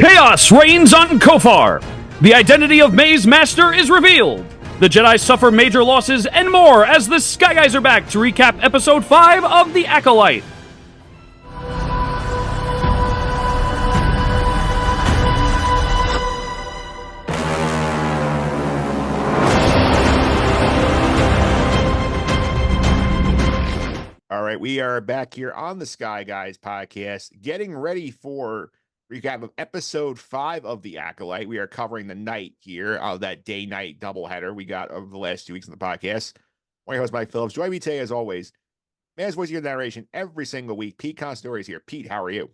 Chaos reigns on Kofar. The identity of May's master is revealed. The Jedi suffer major losses and more as the Sky Guys are back to recap Episode 5 of The Acolyte. All right, we are back here on the Sky Guys podcast, getting ready for recap of episode 5 of The Acolyte. We are covering the night here of that day-night doubleheader we got over the last 2 weeks on the podcast. I'm your host, Mike Phillips. Join me today, as always, man's voice of your narration every single week. Pete Consadori is here. Pete, how are you?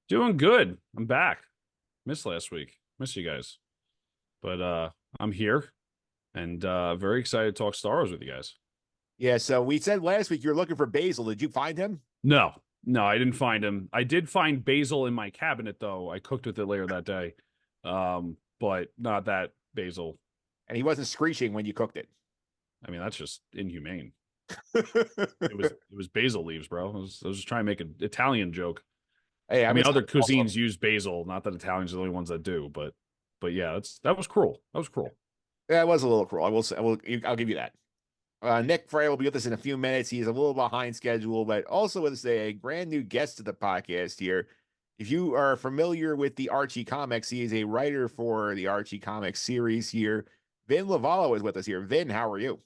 Doing good. I'm back. Missed last week. Missed you guys. But I'm here and very excited to talk Star Wars with you guys. Yeah, so we said last week you were looking for Basil. Did you find him? No, I didn't find him. I did find basil in my cabinet, though. I cooked with it later that day, but not that basil. And he wasn't screeching when you cooked it. I mean, that's just inhumane. It was basil leaves, bro. I was just trying to make an Italian joke. Hey, I mean, other cuisines use basil. Not that Italians are the only ones that do, but yeah, that was cruel. That was cruel. Yeah, it was a little cruel. I'll give you that. Nick Fraietta will be with us in a few minutes. He's a little behind schedule, but also with us a brand new guest to the podcast here. If you are familiar with the Archie comics, he is a writer for the Archie comics series here. Vin Lovallo is with us here. Vin, how are you?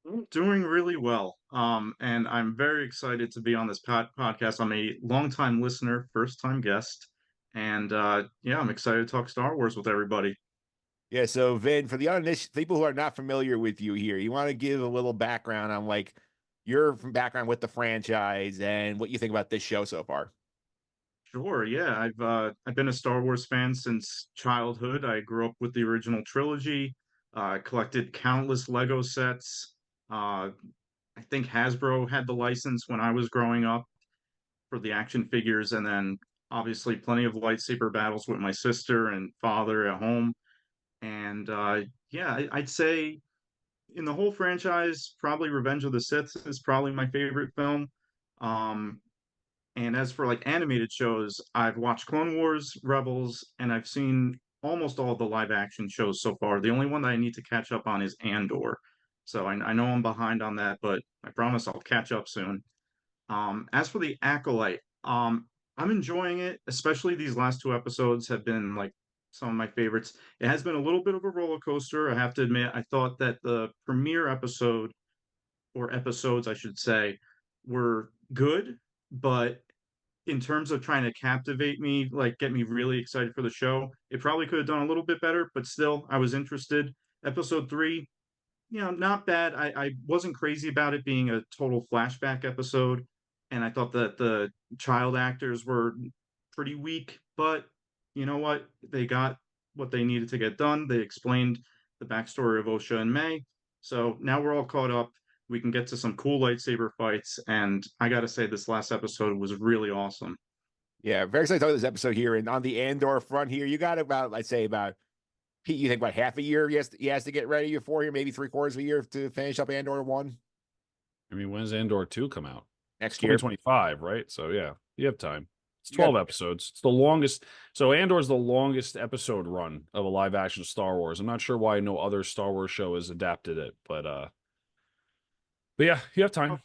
I'm doing really well. And I'm very excited to be on this podcast. I'm a longtime listener, first time guest. And yeah, I'm excited to talk Star Wars with everybody. Yeah, so Vin, for the uninitiated people who are not familiar with you here, you want to give a little background on like your background with the franchise and what you think about this show so far. Sure, yeah. I've been a Star Wars fan since childhood. I grew up with the original trilogy, collected countless Lego sets. I think Hasbro had the license when I was growing up for the action figures, and then obviously plenty of lightsaber battles with my sister and father at home. And yeah, I'd say in the whole franchise, probably Revenge of the Sith is probably my favorite film. Um, and as for like animated shows, I've watched Clone Wars, Rebels, and I've seen almost all the live action shows so far. The only one that I need to catch up on is Andor. So I know I'm behind on that, but I promise I'll catch up soon. As for the Acolyte, I'm enjoying it, especially these last 2 episodes have been like some of my favorites. It has been a little bit of a roller coaster, I have to admit. I thought that the premiere episode, or episodes, I should say, were good, but in terms of trying to captivate me, like get me really excited for the show, it probably could have done a little bit better, but still, I was interested. Episode 3, not bad. I wasn't crazy about it being a total flashback episode, and I thought that the child actors were pretty weak, but you know what? They got what they needed to get done. They explained the backstory of Osha and May. So now we're all caught up. We can get to some cool lightsaber fights, and I gotta say, this last episode was really awesome. Yeah, very excited to talk about this episode here. And on the Andor front here, you got about, I'd say about, Pete, you think about half a year he has to get ready for here, maybe 3/4 of a year to finish up Andor 1? I mean, when's Andor 2 come out? Next year. 2025, right? So yeah, you have time. It's 12 episodes. It's the longest. So Andor is the longest episode run of a live action Star Wars. I'm not sure why no other Star Wars show has adapted it, but yeah, you have time.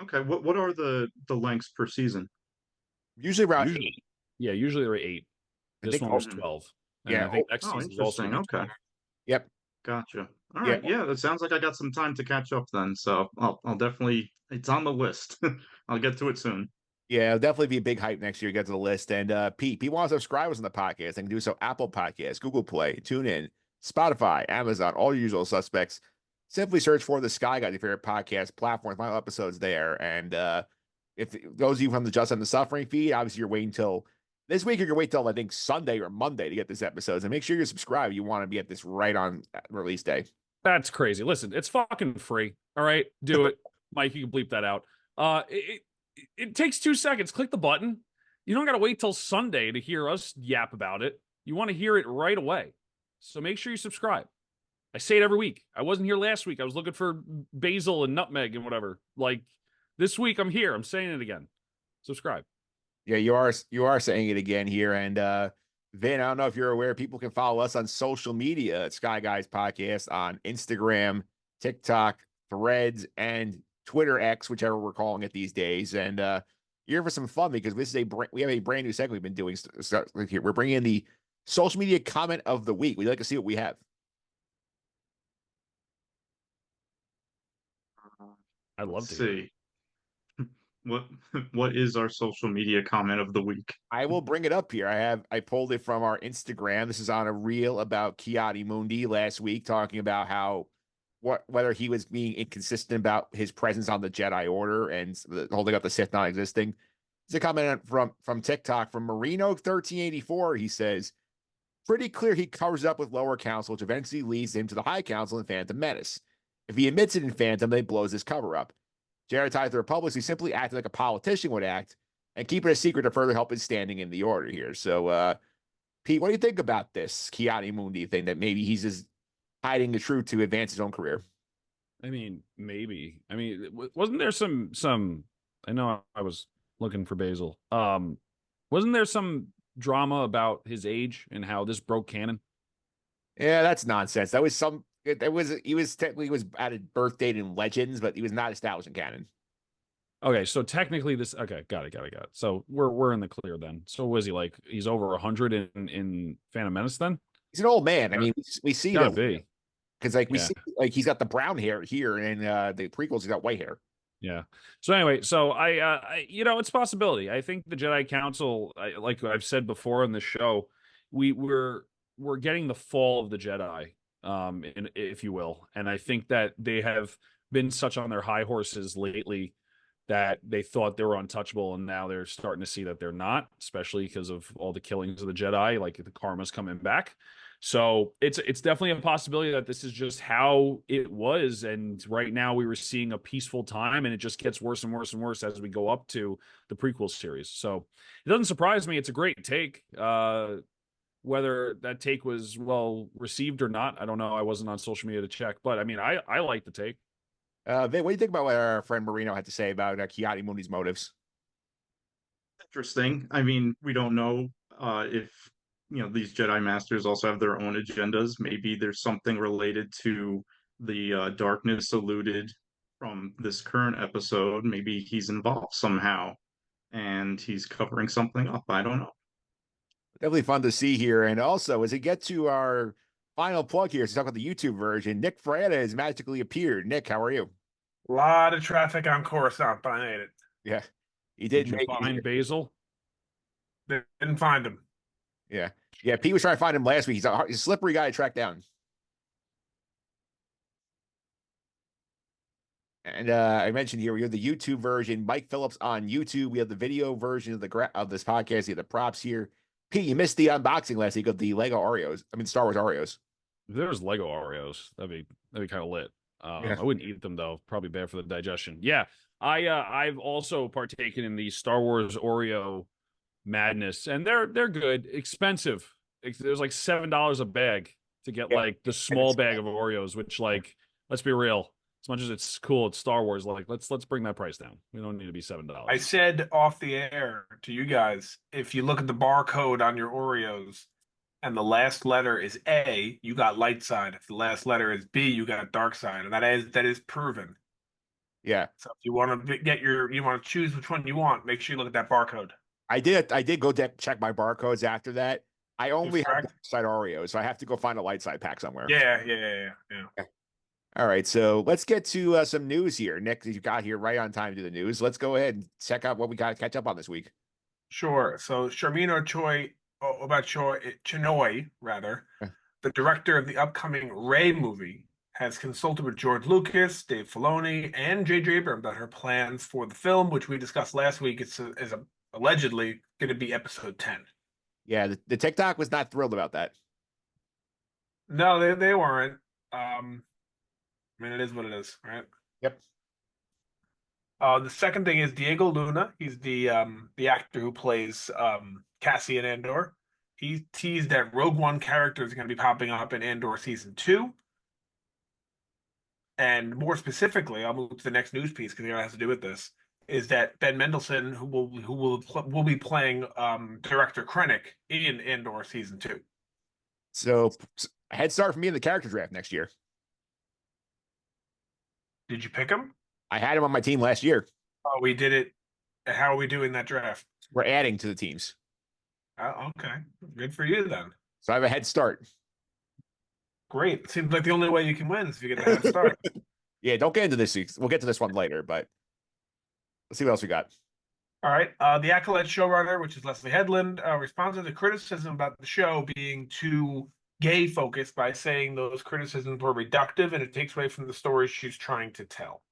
Okay, what are the lengths per season? Usually around 8. Yeah, usually they're 8. This one was 12. And Yeah. I think next season is also interesting. Okay. Yep. Gotcha. All right. Yeah, that sounds like I got some time to catch up then. So I'll definitely, it's on the list. I'll get to it soon. Yeah, it'll definitely be a big hype next year. Get to the list. And Pete wants to subscribe us on the podcast. They can do so Apple Podcasts, Google Play, TuneIn, Spotify, Amazon, all your usual suspects. Simply search for the Sky Guys, your favorite podcast platform. Final episodes there. And if those of you from the Just and the Suffering feed, obviously you're waiting till this week. You're gonna wait till I think Sunday or Monday to get this episode. So make sure you're subscribed. You want to be at this right on release day. That's crazy. Listen, it's fucking free. All right, do it, Mike. You can bleep that out. It takes 2 seconds. Click the button. You don't got to wait till Sunday to hear us yap about it. You want to hear it right away. So make sure you subscribe. I say it every week. I wasn't here last week. I was looking for basil and nutmeg and whatever. Like this week, I'm here. I'm saying it again. Subscribe. Yeah, you are saying it again here. And Vin, I don't know if you're aware, people can follow us on social media at Sky Guys Podcast on Instagram, TikTok, Threads, and Twitter X, whichever we're calling it these days. And you're here for some fun because this is we have a brand new segment we've been doing here. We're bringing in the social media comment of the week. We'd like to see what we have. I'd love Let's to hear it. see. What what is our social media comment of the week? I will bring it up here. I pulled it from our Instagram. This is on a reel about Kiadi Mundi last week, talking about how whether he was being inconsistent about his presence on the Jedi Order and holding up the Sith not existing. It's a comment from TikTok from Marino 1384. He says, pretty clear he covers up with lower council, which eventually leads him to the high council in Phantom Menace. If he admits it in Phantom, then he blows his cover up. Jedi tied to the Republic, he simply acted like a politician would act and keep it a secret to further help his standing in the order here. So, Pete, what do you think about this Kiadi Mundi thing that maybe he's just hiding the truth to advance his own career? I mean, maybe. I mean, wasn't there some? I know I was looking for Basil. Wasn't there some drama about his age and how this broke canon? Yeah, that's nonsense. That was some. That was he was at a birth date in Legends, but he was not established in canon. Okay, so technically this. Okay, got it. So we're in the clear then. So was he like? He's over 100 in Phantom Menace then? He's an old man. I Gotta, mean, we see gotta that be. because like we Yeah. see like he's got the brown hair here, and the prequels he's got white hair. Yeah. So anyway, so it's a possibility. I think the Jedi Council, like I've said before on the show, we're getting the fall of the Jedi, if you will, and I think that they have been such on their high horses lately that they thought they were untouchable, and now they're starting to see that they're not, especially because of all the killings of the Jedi, like the karma's coming back. So it's definitely a possibility that this is just how it was, and right now we were seeing a peaceful time, and it just gets worse and worse and worse as we go up to the prequel series. So it doesn't surprise me. It's a great take. Whether that take was well received or not, I don't know. I wasn't on social media to check, but I mean, I like the take. Vin, what do you think about what our friend Marino had to say about Kiadi Mundi's motives? Interesting. I mean, we don't know if these Jedi Masters also have their own agendas. Maybe there's something related to the darkness alluded from this current episode. Maybe he's involved somehow and he's covering something up. I don't know. Definitely fun to see here. And also, as we get to our final plug here, to talk about the YouTube version, Nick Fraietta has magically appeared. Nick, how are you? A lot of traffic on Coruscant, but I made it. Yeah, he Did did you make it find here. Basil? Didn't find him. Yeah, yeah. Pete was trying to find him last week. He's a slippery guy to track down. And I mentioned here we have the YouTube version. Mike Phillips on YouTube. We have the video version of this podcast. We have the props here. Pete, you missed the unboxing last week of the Lego Oreos. I mean, Star Wars Oreos. If there was Lego Oreos, that'd be kind of lit. Yeah. I wouldn't eat them though. Probably bad for the digestion. Yeah, I've also partaken in the Star Wars Oreo madness, and they're good. Expensive. There's like $7 a bag to get Yeah. like the small bag of Oreos, which like let's be real. As much as it's cool, it's Star Wars. Like let's bring that price down. We don't need to be $7. I said off the air to you guys, if you look at the barcode on your Oreos and the last letter is A, you got light side. If the last letter is B, you got dark side, and that is proven. Yeah. So if you want to you want to choose which one you want, make sure you look at that barcode. I did go check my barcodes after that. I only have correct. dark side Oreos, so I have to go find a light side pack somewhere. Yeah. All right, so let's get to some news here. Nick, you got here right on time to do the news. Let's go ahead and check out what we got to catch up on this week. Sure. So Sharmino Chinoy, rather, the director of the upcoming Rey movie, has consulted with George Lucas, Dave Filoni, and J.J. Abrams about her plans for the film, which we discussed last week. Is allegedly going to be episode 10. Yeah, the TikTok was not thrilled about that. No, they weren't. I mean, it is what it is, right? Yep. The second thing is Diego Luna. He's the actor who plays Cassian Andor. He teased that Rogue One characters are going to be popping up in Andor season 2. And more specifically, I'll move to the next news piece because it has to do with this. is that Ben Mendelsohn, will be playing director Krennic in Andor season 2. So a head start for me in the character draft next year. Did you pick him? I had him on my team last year. Oh, we did it. How are we doing that draft? We're adding to the teams. Okay, good for you then. So I have a head start. Great. Seems like the only way you can win is if you get the head start. Yeah, don't get into this. We'll get to this one later, but let's see what else we got. All right. The Acolyte showrunner, which is Leslie Headland, responded to criticism about the show being too gay focused by saying those criticisms were reductive and it takes away from the story she's trying to tell.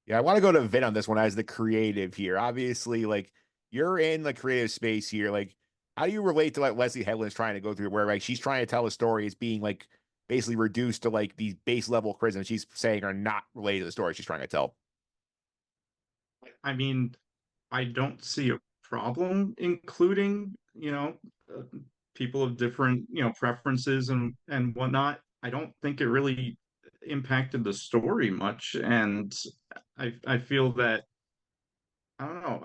Yeah, I want to go to Vin on this one as the creative here. Obviously, like you're in the creative space here. Like, how do you relate to like Leslie Headland's trying to go through where like she's trying to tell a story as being like basically reduced to like these base level criticisms she's saying are not related to the story she's trying to tell? I mean, I don't see a problem including, people of different, preferences and whatnot. I don't think it really impacted the story much, and I feel that I don't know.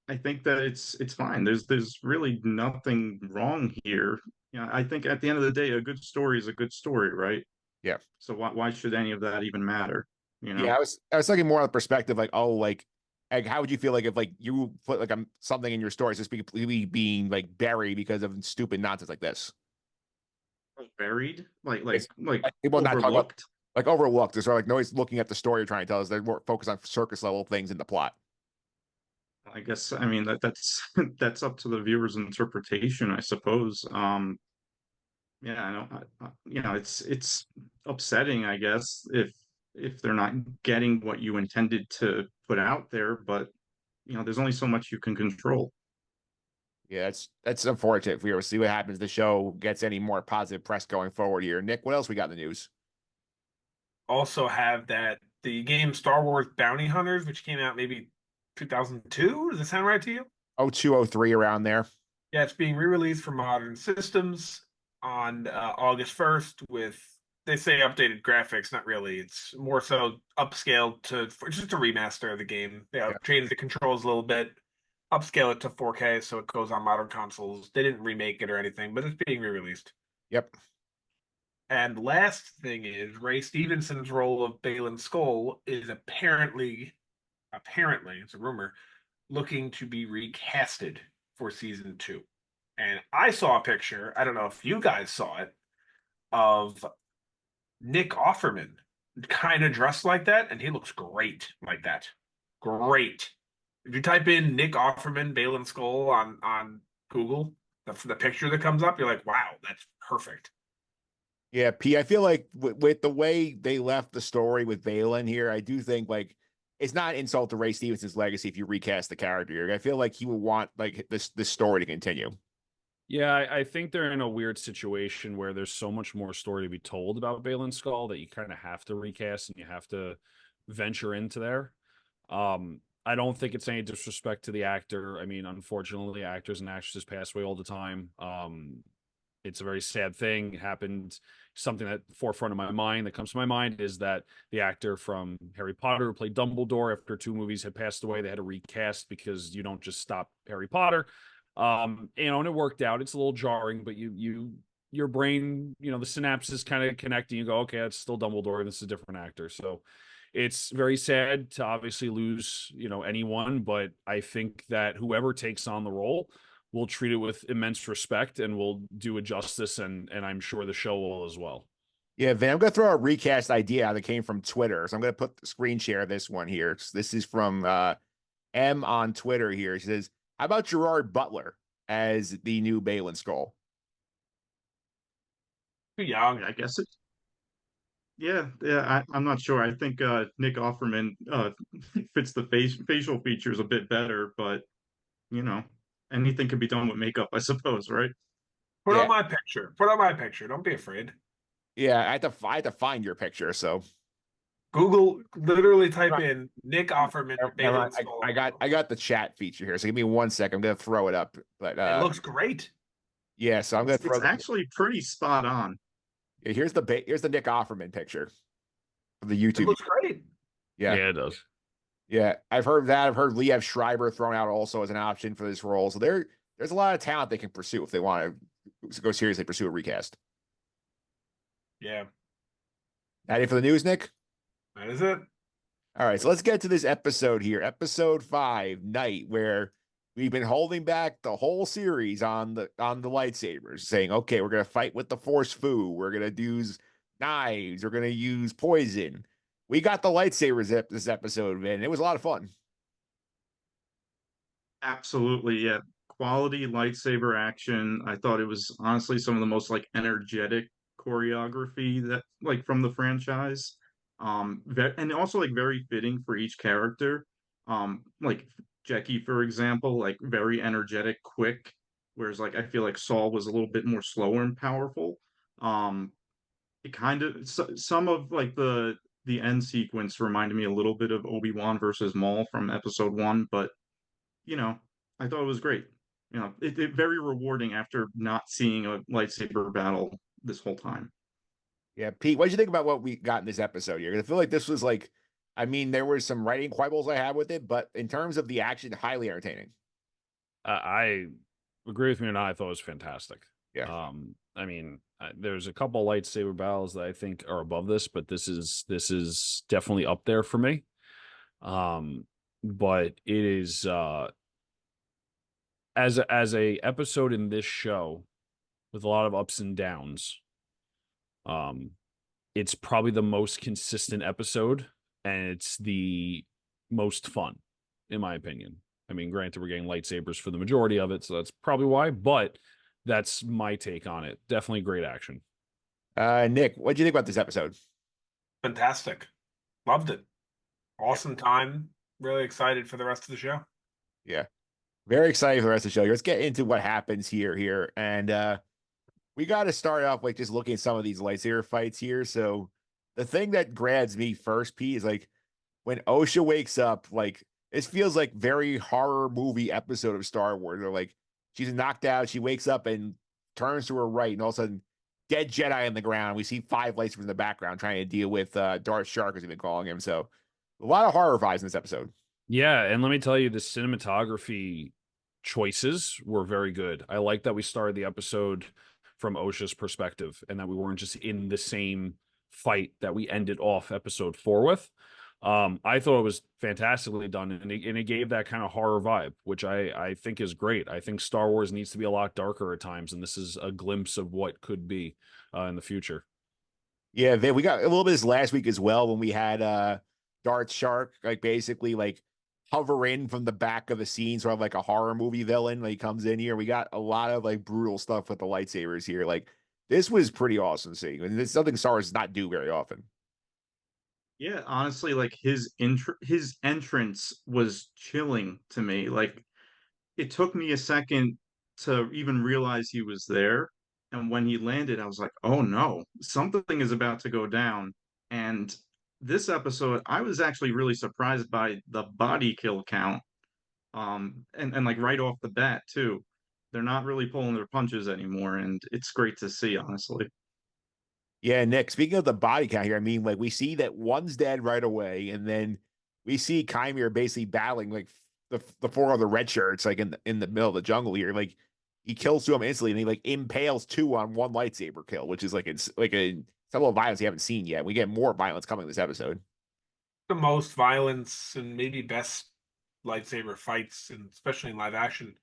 I think that it's fine. There's really nothing wrong here. I think at the end of the day, a good story is a good story, right? Yeah. So why should any of that even matter? Yeah, I was thinking more on the perspective like, oh, like how would you feel like if like you put like something in your story just be completely being like buried because of stupid nonsense like this? Buried, like people not talk about overlooked. like overlooked. There's like nobody's looking at the story you're trying to tell us. They're more focused on circus level things in the plot. I guess I mean that's that's up to the viewer's interpretation, I suppose. Yeah, I know. It's upsetting, I guess, if they're not getting what you intended to put out there, but there's only so much you can control. Yeah, that's unfortunate. We'll see what happens. The show gets any more positive press going forward here. Nick, what else we got in the news? Also have that the game Star Wars Bounty Hunters, which came out maybe 2002. Does that sound right to you? 0203 around there. Yeah, it's being re-released for modern systems on August 1st with, they say, updated graphics. Not really. It's more so upscaled for just a remaster of the game. They changed the controls a little bit, upscale it to 4K so it goes on modern consoles. They didn't remake it or anything, but it's being re-released. Yep. And last thing is Ray Stevenson's role of Balin Skull is apparently, it's a rumor, looking to be recasted for season 2. And I saw a picture, I don't know if you guys saw it, of Nick Offerman kind of dressed like that, and he looks great like that. Great. If you type in Nick Offerman Balin Skull on Google, the picture that comes up, you're like, wow, that's perfect. Yeah, P, I feel like with the way they left the story with Balin here, I do think like it's not an insult to Ray Stevenson's legacy if you recast the character. I feel like he would want like this story to continue. Yeah, I think they're in a weird situation where there's so much more story to be told about Balin Skull that you kind of have to recast and you have to venture into there. I don't think it's any disrespect to the actor. I mean, unfortunately, actors and actresses pass away all the time. It's a very sad thing. It happened. Something at the forefront of my mind that comes to my mind is that the actor from Harry Potter who played Dumbledore after 2 movies had passed away. They had to recast because you don't just stop Harry Potter. And it worked out. It's a little jarring, but your brain, the synapses kind of connect and you go, okay, it's still Dumbledore. This is a different actor. So it's very sad to obviously lose, anyone, but I think that whoever takes on the role will treat it with immense respect and will do it justice. And I'm sure the show will as well. Yeah, Van, I'm going to throw a recast idea out that came from Twitter. So I'm going to put the screen share this one here. This is from M on Twitter here. He says, how about Gerard Butler as the new Balin Skull? Too young, I guess. Yeah, I'm not sure. I think Nick Offerman fits the facial features a bit better, but anything can be done with makeup, I suppose, right? Put on my picture. Put on my picture. Don't be afraid. Yeah, I had to find your picture, so Google, literally type in Nick Offerman. I got the chat feature here, so give me 1 second. I'm gonna throw it up, but it looks great. Yeah, so I'm gonna throw. It's actually pretty spot on. Yeah, here's the Nick Offerman picture of the YouTube. It looks great. Yeah, it does. Yeah, I've heard that. I've heard Liev Schreiber thrown out also as an option for this role. So there's a lot of talent they can pursue if they want to go seriously pursue a recast. Yeah, That it for the news, Nick? that is it. All right, so let's get to this episode here, episode 5, Night, where we've been holding back the whole series on the lightsabers, saying, okay, we're gonna fight with the Force Fu, we're gonna use knives, we're gonna use poison. We got the lightsabers this episode, man. It was a lot of fun. Absolutely, yeah. Quality lightsaber action. I thought it was honestly some of the most like energetic choreography that like from the franchise. And also like very fitting for each character. Like Jackie, for example, like very energetic, quick, whereas like I feel like Saul was a little bit more slower and powerful. Um, it kind of some of like the end sequence reminded me a little bit of Obi-Wan versus Maul from episode 1, but you know, I thought it was great. It very rewarding after not seeing a lightsaber battle this whole time. Yeah, Pete, what did you think about what we got in this episode here? 'Cause I feel like this was like, I mean, there were some writing quibbles I had with it, but in terms of the action, highly entertaining. I agree with me, and I thought it was fantastic. Yeah. I mean, there's a couple lightsaber battles that I think are above this, but this is definitely up there for me. But it is as a episode in this show with a lot of ups and downs. Um, it's probably the most consistent episode, and it's the most fun, in my opinion. I mean, granted, we're getting lightsabers for the majority of it, so that's probably why, but that's my take on it. Definitely great action. Nick, what did you think about this episode? Fantastic. Loved it. Awesome time. Really excited for the rest of the show. Yeah. Very excited for the rest of the show. Let's get into what happens here. And we got to start off like just looking at some of these lightsaber fights here. So the thing that grabs me first, Pete, is like when Osha wakes up, like it feels like very horror movie episode of Star Wars. Or like she's knocked out, she wakes up and turns to her right, and all of a sudden, dead Jedi on the ground. We see 5 lightsabers in the background trying to deal with Darth Shark, as we've been calling him. So a lot of horror vibes in this episode. Yeah, and let me tell you, the cinematography choices were very good. I like that we started the episode from Osha's perspective and that we weren't just in the same fight that we ended off episode 4 with. I thought it was fantastically done, and it gave that kind of horror vibe, which I think is great. I think Star Wars needs to be a lot darker at times, and this is a glimpse of what could be in the future. Yeah, we got a little bit this last week as well when we had Darth Shark like basically like hover in from the back of the scene, sort of like a horror movie villain. Like he comes in here. We got a lot of like brutal stuff with the lightsabers here. Like this was pretty awesome seeing. And it's something Star Wars does not do very often. Yeah, honestly, like his entrance was chilling to me. Like it took me a second to even realize he was there. And when he landed, I was like, oh no, something is about to go down. And this episode, I was actually really surprised by the body kill count. And like right off the bat, too. They're not really pulling their punches anymore, and it's great to see, honestly. Yeah, Nick, speaking of the body count here, I mean, like we see that one's dead right away, and then we see Kymir basically battling like the 4 other red shirts, like in the middle of the jungle here. Like he kills 2 of them instantly, and he like impales 2 on 1 lightsaber kill, which is like it's like a level of violence you haven't seen yet. We get more violence coming this episode. The most violence and maybe best lightsaber fights, and especially in live action,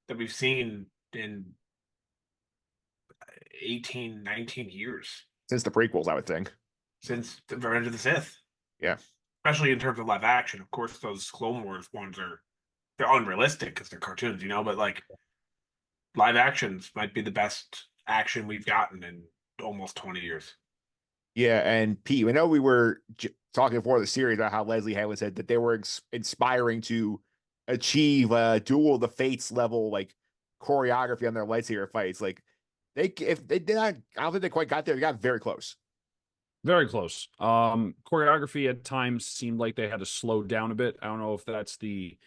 that we've seen in 18, 19 years Since the prequels, I would think. since the Revenge of the Sith. Yeah. Especially in terms of live action. Of course, those Clone Wars ones they're unrealistic because they're cartoons, but like live actions might be the best action we've gotten in almost 20 years. Yeah, and Pete, I know we were talking before the series about how Leslie Hamlin said that they were inspiring to achieve a Duel of the Fates level like choreography on their lightsaber fights. Like if they did not, I don't think they quite got there. They got very close. Very close. Choreography at times seemed like they had to slow down a bit. I don't know if that's the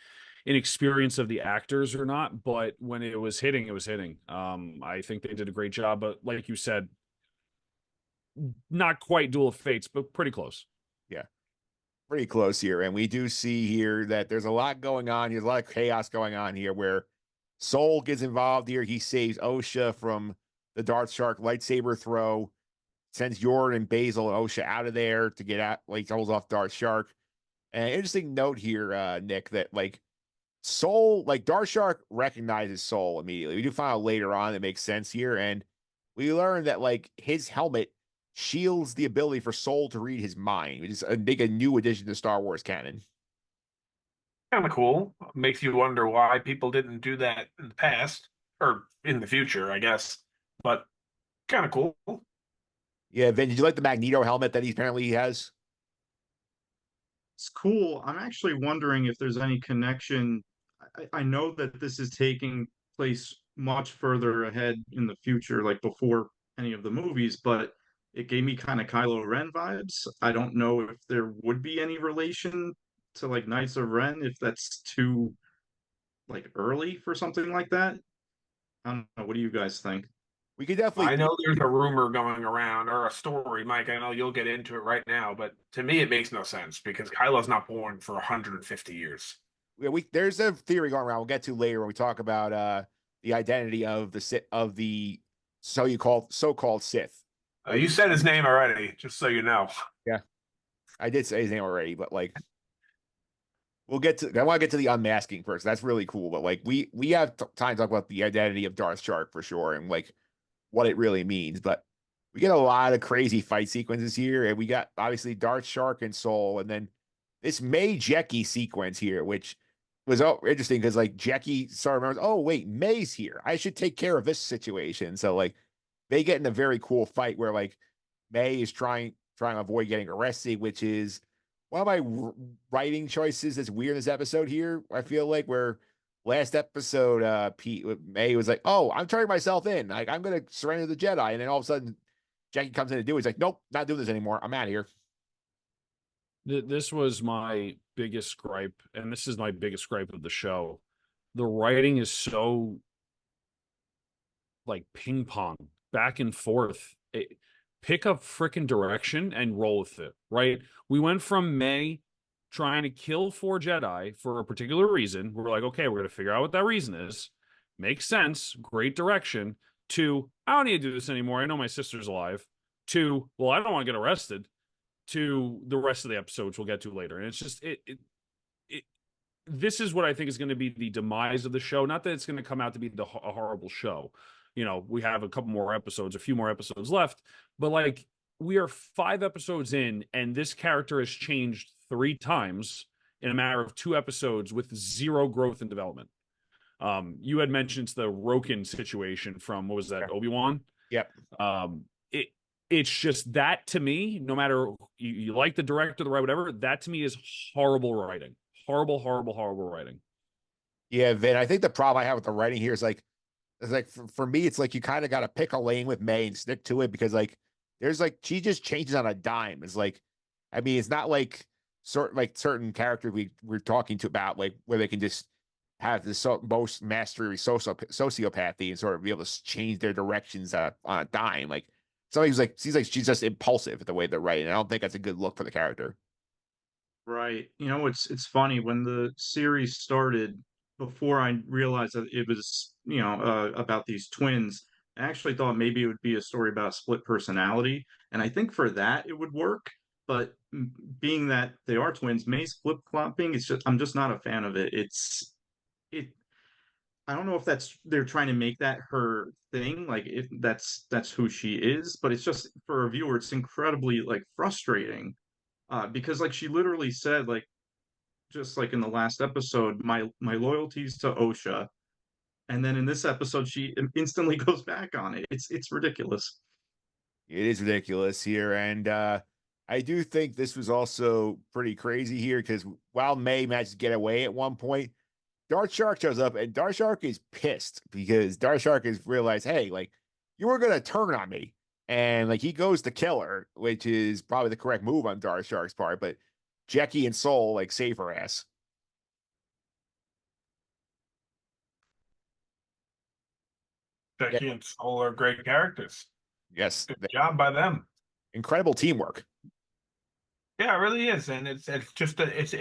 inexperience of the actors or not, but when it was hitting, it was hitting. I think they did a great job, but like you said, not quite Duel of Fates, but pretty close. Yeah. pretty close here. And we do see here that there's a lot going on. There's a lot of chaos going on here where Soul gets involved here. He saves Osha from the Darth Shark lightsaber throw, sends Jordan and Basil and Osha out of there to get out, like holds off Darth Shark. And interesting note here, Nick, that like Soul, like Darth Shark recognizes Soul immediately. We do find out later on that makes sense here. And we learn that like his helmet shields the ability for Soul to read his mind, which is a new addition to Star Wars canon. Kind of cool. Makes you wonder why people didn't do that in the past or in the future, I guess. But kind of cool. Yeah, Vin, did you like the Magneto helmet that he apparently has? It's cool. I'm actually wondering if there's any connection. I know that this is taking place much further ahead in the future, like before any of the movies, but it gave me kind of Kylo Ren vibes. I don't know if there would be any relation to like Knights of Ren, if that's too like early for something like that. I don't know. What do you guys think? We could definitely I know there's a rumor going around or a story, Mike. I know you'll get into it right now, but to me, it makes no sense because Kylo's not born for 150 years. yeah, we there's a theory going around we'll get to later when we talk about the identity of the Sith of the so-called Sith. You said his name already, just so you know. Yeah, I did say his name already, but like we'll get to I want to get to the unmasking first. That's really cool, but like we have time to talk about the identity of Darth Shark for sure and like what it really means. But we get a lot of crazy fight sequences here, and we got obviously Darth Shark and Soul, and then this May Jackie sequence here, which was interesting because like Jackie sort of remembers, oh wait, May's here. I should take care of this situation. So like they get in a very cool fight where like May is trying to avoid getting arrested, which is one of my writing choices that's weird in this episode here. I feel like where last episode, Pete May was like, "Oh, I'm turning myself in. Like I'm gonna surrender to the Jedi," and then all of a sudden, Jackie comes in to do it. He's like, "Nope, not doing this anymore. I'm out of here." This was my biggest gripe, and this is my biggest gripe of the show. The writing is so like ping pong, back and forth. Pick a freaking direction and roll with it, right? We went from May trying to kill 4 Jedi for a particular reason. We're like, okay, we're going to figure out what that reason is. Makes sense. Great direction. To, I don't need to do this anymore. I know my sister's alive. To, well, I don't want to get arrested. To the rest of the episodes we'll get to later. And it's just, this is what I think is going to be the demise of the show. Not that it's going to come out to be a horrible show. You know, we have a couple more episodes, a few more episodes left, but like we are 5 episodes in, and this character has changed 3 times in a matter of 2 episodes with 0 growth and development. You had mentioned the Roken situation from what was that, Obi-Wan? Yep. It's just that to me, no matter you like the director, the right, whatever, that to me is horrible writing. Horrible writing. Yeah, Vin. I think the problem I have with the writing here is like, for me, it's like you kind of got to pick a lane with May and stick to it because like there's like she just changes on a dime. It's like, I mean, it's not like certain characters we're talking to about like where they can just have the most mastery sociopathy and sort of be able to change their directions on a dime. Like somebody who's like seems like she's just impulsive at the way they're writing. I don't think that's a good look for the character. Right. You know, it's funny when the series started, before I realized that it was, about these twins, I actually thought maybe it would be a story about split personality. And I think for that it would work. But being that they are twins, May's flip-flopping, I'm just not a fan of it. It I don't know if they're trying to make that her thing, like if that's who she is, but it's just for a viewer, it's incredibly like frustrating. Because like she literally said, like just like in the last episode, my loyalties to Osha, and then in this episode she instantly goes back on it. It's ridiculous. It is ridiculous here, and I do think this was also pretty crazy here because while May managed to get away at one point, Darth Shark shows up, and Darth Shark is pissed because Darth Shark has realized, hey, like you were gonna turn on me, and like he goes to kill her, which is probably the correct move on Darth Shark's part, but Jackie and Soul like save her ass. Yeah, Becky and Soul are great characters. yes, Good job by them. incredible teamwork. Yeah, it really is, and it's just it's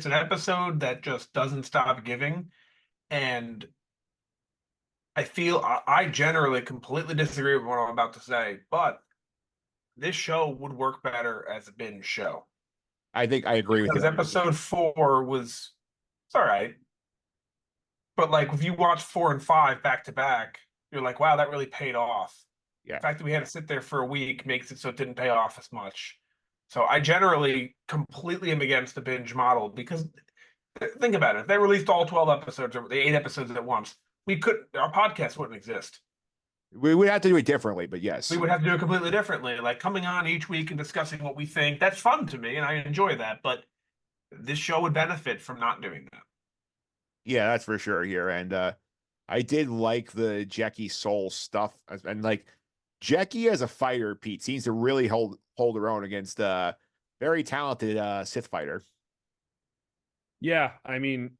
an episode that just doesn't stop giving, and I feel I generally completely disagree with what I'm about to say, but this show would work better as a binge show I think I agree with you because 100%. episode 4 was it's all right, but like if you watch 4 and 5 back to back, you're like, wow, that really paid off. Yeah. The fact that we had to sit there for a week makes it so it didn't pay off as much. So I generally completely am against the binge model because think about it. If they released all 12 episodes or the 8 episodes at once, our podcast wouldn't exist. We would have to do it differently, but We yes. would have to do it completely differently. Like coming on each week and discussing what we think. That's fun to me and I enjoy that, but this show would benefit from not doing that. Yeah, that's for sure here. And I did like the Jackie Soul stuff. And like Jackie as a fighter, Pete, seems to really hold her own against very talented Sith fighter. Yeah, I mean,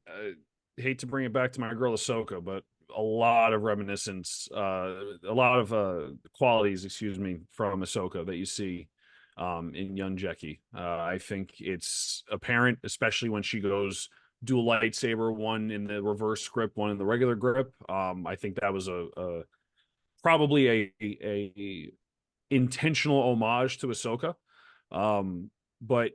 hate to bring it back to my girl Ahsoka, but a lot of reminiscence, a lot of qualities, excuse me, from Ahsoka that you see in young Jackie. I think it's apparent, especially when she goes dual lightsaber, one in the reverse grip, one in the regular grip. I think that was a probably a intentional homage to Ahsoka. But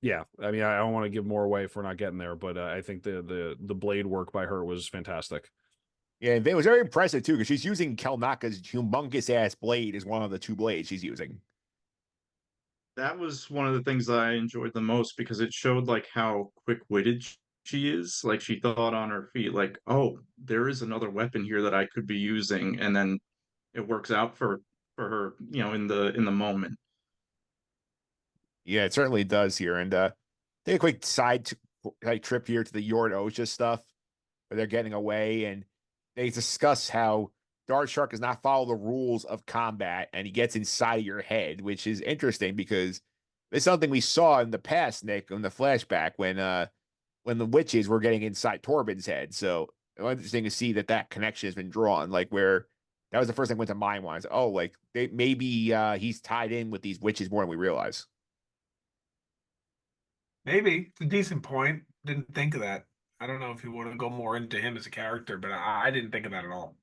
yeah, I mean, I don't want to give more away if we're not getting there, but I think the blade work by her was fantastic. Yeah, and it was very impressive too, because she's using Kelnaka's humongous ass blade as one of the two blades she's using. That was one of the things that I enjoyed the most because it showed like how quick-witted she is. Like she thought on her feet, like, oh, there is another weapon here that I could be using, and then it works out for her, in the moment. Yeah, it certainly does here. And take a quick like trip here to the Yord Osha stuff where they're getting away and they discuss how Darth Shark does not follow the rules of combat and he gets inside of your head, which is interesting because it's something we saw in the past, Nick, in the flashback when the witches were getting inside Torben's head. So it was interesting to see that that connection has been drawn, like where that was the first thing that went to my mind. Oh, like maybe he's tied in with these witches more than we realize. Maybe it's a decent point. Didn't think of that. I don't know if you want to go more into him as a character, but I didn't think of that at all.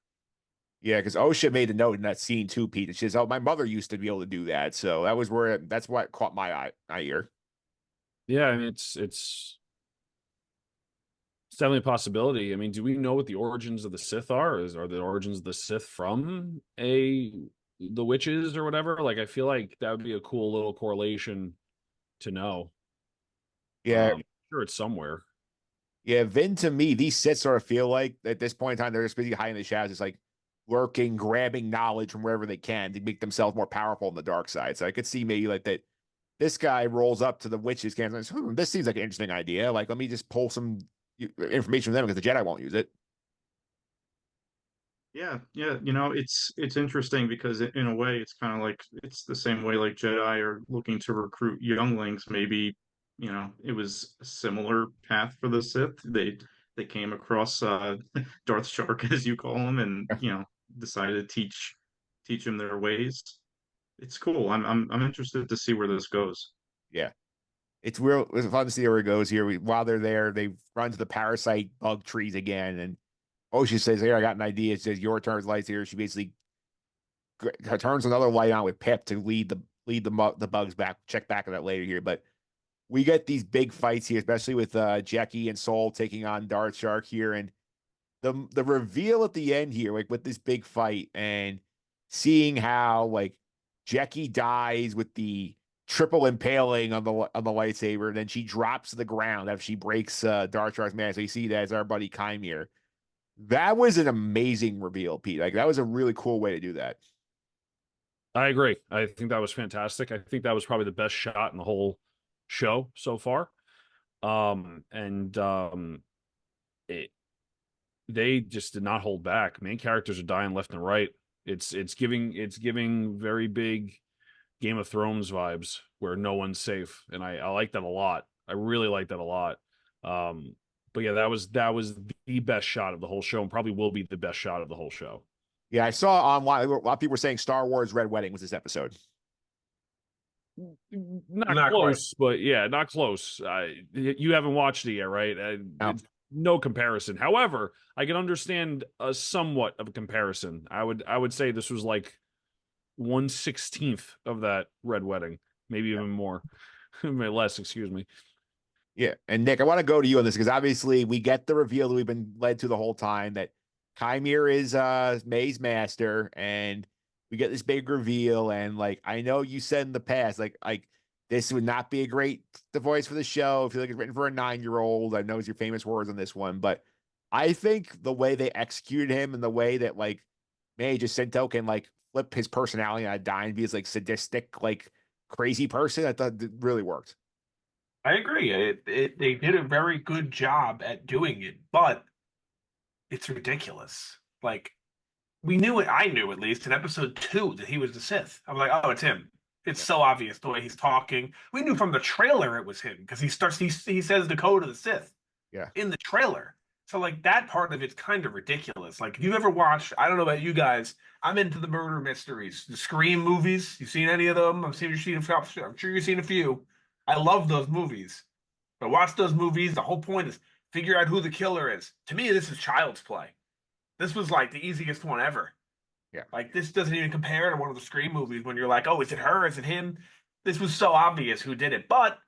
Yeah, because Osha made a note in that scene too, Pete. She says, "Oh, my mother used to be able to do that." So that's what caught my ear. Yeah, I mean, it's definitely a possibility. I mean, do we know what the origins of the Sith are? Are the origins of the Sith from the witches or whatever? Like, I feel like that would be a cool little correlation to know. Yeah, Sure, it's somewhere. yeah. Vin, to me, these Sith sort of feel like at this point in time they're just busy hiding in the shadows. It's like lurking, grabbing knowledge from wherever they can to make themselves more powerful on the dark side. So I could see maybe like that. This guy rolls up to the witches camp and says, "This seems like an interesting idea. Like, let me just pull some information from them because the Jedi won't use it." Yeah, yeah, it's interesting because in a way it's kind of like it's the same way like Jedi are looking to recruit younglings. Maybe, it was a similar path for the Sith. They came across Darth Shark, as you call him, and decided to teach him their ways. It's cool. I'm interested to see where this goes. Yeah. It's fun to see where it goes here. While they're there, they run to the parasite bug trees again. And Oshi says, "Here, I got an idea." It says, "Your turn's lights here." She basically turns another light on with Pip to lead the bugs back. Check back on that later here. But we get these big fights here, especially with Jackie and Soul taking on Darth Shark here. And the reveal at the end here, like with this big fight and seeing how like Jackie dies with the triple impaling on the lightsaber, and then she drops to the ground after she breaks Darth Shark's man. So you see that as our buddy Kymir. That was an amazing reveal, Pete. Like that was a really cool way to do that. I agree. I think that was fantastic. I think that was probably the best shot in the whole show so far. And it, they just did not hold back. Main characters are dying left and right. It's giving very big Game of Thrones vibes where no one's safe, and I like that a lot. I really like that a lot. But yeah, that was the best shot of the whole show, and probably will be the best shot of the whole show. Yeah, I saw online a lot of people were saying Star Wars Red Wedding was this episode. not Not close, but yeah, not close. You haven't watched it yet, right? No. It's no comparison. However, I can understand a somewhat of a comparison. I would say this was like 1/16 of that Red Wedding, maybe even more, less. Excuse me. Yeah. And Nick, I want to go to you on this because obviously we get the reveal that we've been led to the whole time that Chimere is May's master, and we get this big reveal. And like I know you said in the past, like this would not be a great voice for the show. I feel like it's written for a 9-year-old. I know it's your famous words on this one, but I think the way they executed him and the way that like May Jacinto can like flip his personality on a dime, be this like sadistic, like crazy person, I thought it really worked. I agree. They did a very good job at doing it, but it's ridiculous. Like we knew it. I knew at least in episode 2 that he was the Sith. I was like, oh, it's him. It's so obvious the way he's talking. We knew from the trailer it was him because he says the code of the Sith Yeah. in the trailer. So like that part of it's kind of ridiculous. Like if you've ever watched, I don't know about you guys, I'm into the murder mysteries, the Scream movies. You seen any of them? I'm sure you've seen a few. I love those movies. But watch those movies. The whole point is figure out who the killer is. To me, this is child's play. This was like the easiest one ever. Yeah. Like this doesn't even compare to one of the Scream movies when you're like, oh, is it her? Is it him? This was so obvious who did it. But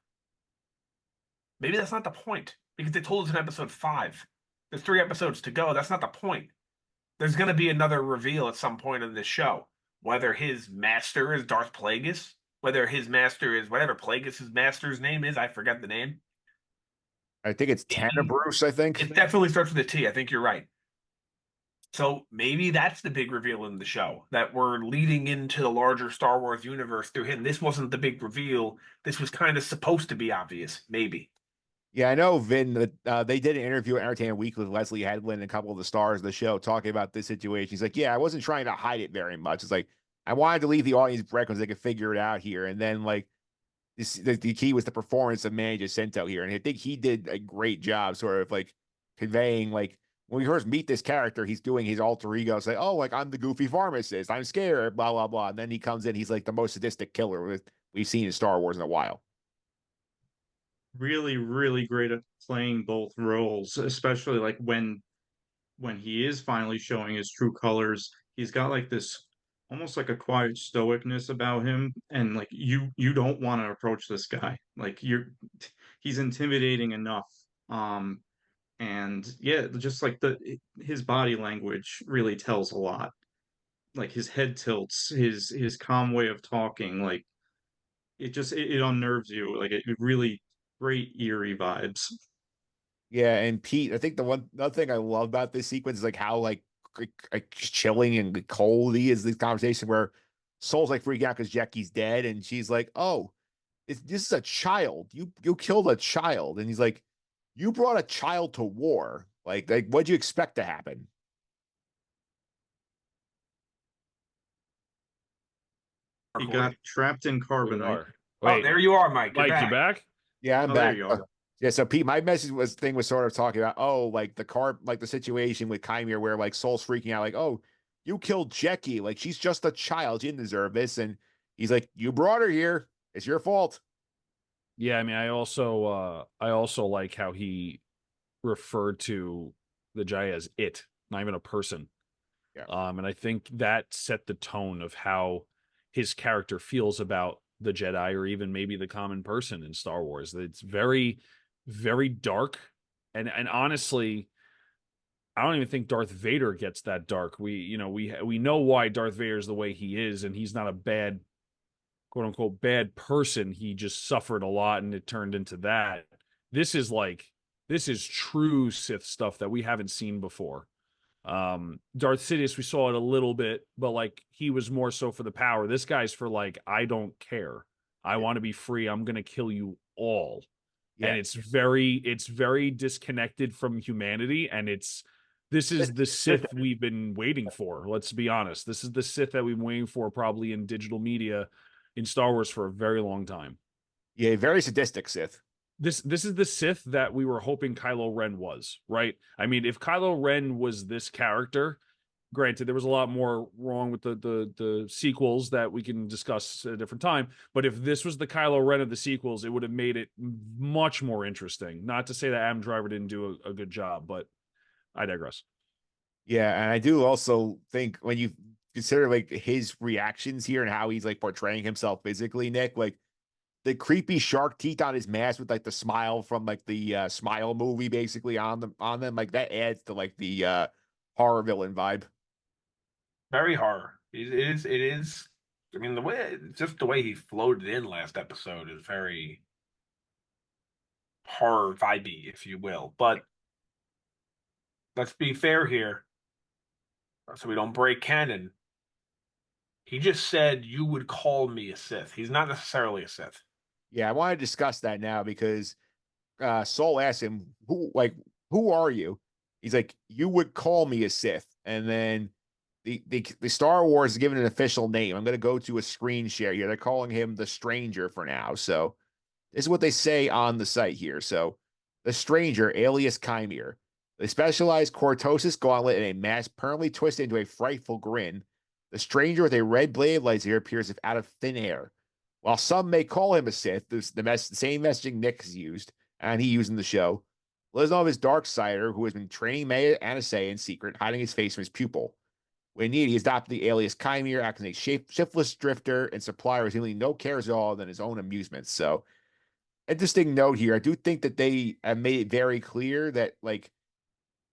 maybe that's not the point because they told us in episode 5. There's 3 episodes to go. That's not the point. There's going to be another reveal at some point in this show. Whether his master is Darth Plagueis, whether his master is whatever Plagueis' master's name is, I forget the name. I think it's Tanner Bruce, I think. It definitely starts with a T. I think you're right. So maybe that's the big reveal in the show, that we're leading into the larger Star Wars universe through him. This wasn't the big reveal. This was kind of supposed to be obvious, maybe. Yeah, I know, Vin, that they did an interview at Entertainment Weekly with Leslie Headland and a couple of the stars of the show talking about this situation. He's like, yeah, I wasn't trying to hide it very much. It's like, I wanted to leave the audience breadcrumbs so they could figure it out here. And then, like, the key was the performance of Manny Jacinto here. And I think he did a great job sort of like conveying, like, when we first meet this character, he's doing his alter ego, say, oh, like, I'm the goofy pharmacist. I'm scared, blah, blah, blah. And then he comes in, he's like the most sadistic killer we've seen in Star Wars in a while. Really, really great at playing both roles, especially like when he is finally showing his true colors. He's got like this almost like a quiet stoicness about him, and like you don't want to approach this guy. Like he's intimidating enough. And yeah, just like his body language really tells a lot. Like his head tilts, his calm way of talking, like it unnerves you. Like it really great eerie vibes. Yeah, and Pete, I think the one other thing I love about this sequence is like how like chilling and cold he is. This conversation where Soul's like freaking out because Jackie's dead, and she's like, "Oh, this is a child. You killed a child," and he's like, "You brought a child to war. Like what'd you expect to happen?" He got trapped in We carbonite. are. Oh, Wait, there you are, Mike. You're Mike, you back. back? Yeah, I'm Oh, there back. you are. Yeah, so Pete, my message was sort of talking about, oh, like like the situation with Chimere where like Soul's freaking out, like, oh, you killed Jackie, like she's just a child, she didn't deserve this, and he's like, you brought her here, it's your fault. Yeah, I mean, I also like how he referred to the Jedi as it, not even a person. Yeah. And I think that set the tone of how his character feels about the Jedi, or even maybe the common person in Star Wars. It's very, very dark, and honestly, I don't even think Darth Vader gets that dark. We know why Darth Vader is the way he is, and he's not a bad, quote unquote, bad person. He just suffered a lot, and it turned into that. This is true Sith stuff that we haven't seen before. Darth Sidious, we saw it a little bit, but like he was more so for the power. This guy's for like, I don't care. I want to be free. I'm gonna kill you all. Yeah. And it's very disconnected from humanity, and this is the Sith we've been waiting for. Let's be honest. This is the Sith that we've been waiting for, probably in digital media, in Star Wars, for a very long time. Yeah, very sadistic Sith. This is the Sith that we were hoping Kylo Ren was, right? I mean, if Kylo Ren was this character, Granted, there was a lot more wrong with the sequels that we can discuss at a different time. But if this was the Kylo Ren of the sequels, it would have made it much more interesting. Not to say that Adam Driver didn't do a good job, but I digress. Yeah, and I do also think when you consider like his reactions here and how he's like portraying himself physically, Nick, like the creepy shark teeth on his mask with like the smile from like the Smile movie basically on them, like that adds to like the horror villain vibe. Very horror. It is. I mean, just the way he floated in last episode is very horror vibey, if you will. But let's be fair here, so we don't break canon. He just said you would call me a Sith. He's not necessarily a Sith. Yeah, I want to discuss that now because Saul asked him, who are you? He's like, you would call me a Sith. And then the Star Wars is given an official name. I'm going to go to a screen share here. They're calling him the Stranger for now. So this is what they say on the site here. So the Stranger, alias Chimere, the specialized cortosis gauntlet and a mask permanently twisted into a frightful grin. The Stranger with a red blade laser appears out of thin air. While some may call him a Sith, the same messaging Nick has used, and he used in the show, let us know of his dark sider who has been training Maya Anasay in secret, hiding his face from his pupil. When needed, he has adopted the alias Chimere, acting as a shiftless drifter and supplier with seemingly no cares at all than his own amusements. So, interesting note here. I do think that they have made it very clear that, like,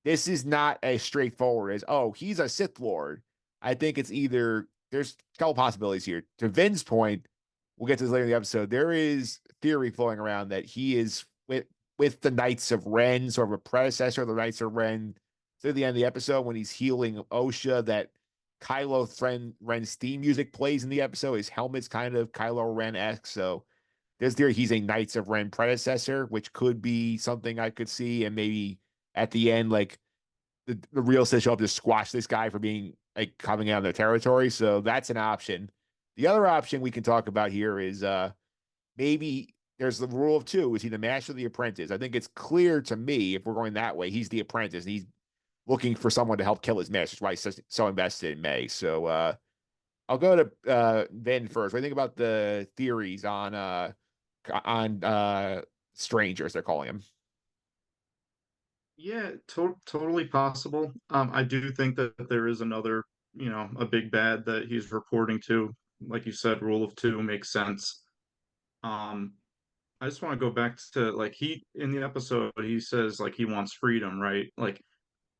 this is not as straightforward as, oh, he's a Sith Lord. I think it's either, there's a couple possibilities here. To Vin's point, we'll get to this later in the episode. There is theory flowing around that he is with the Knights of Ren, sort of a predecessor of the Knights of Ren. So at the end of the episode, when he's healing Osha, that Ren's theme music plays in the episode. His helmet's kind of Kylo Ren-esque. So there's theory he's a Knights of Ren predecessor, which could be something I could see. And maybe at the end, like the real Sith show up to squash this guy for being like coming out of their territory. So that's an option. The other option we can talk about here is maybe there's the rule of two. Is he the master or the apprentice? I think it's clear to me, if we're going that way, he's the apprentice and he's looking for someone to help kill his master. That's why he's so invested in May. So I'll go to Vin first. What do you think about the theories on strangers, they're calling him? Yeah, totally possible. I do think that there is another, a big bad that he's reporting to. Like you said, rule of two makes sense. Um, I just want to go back to like he in the episode he says like he wants freedom, right? Like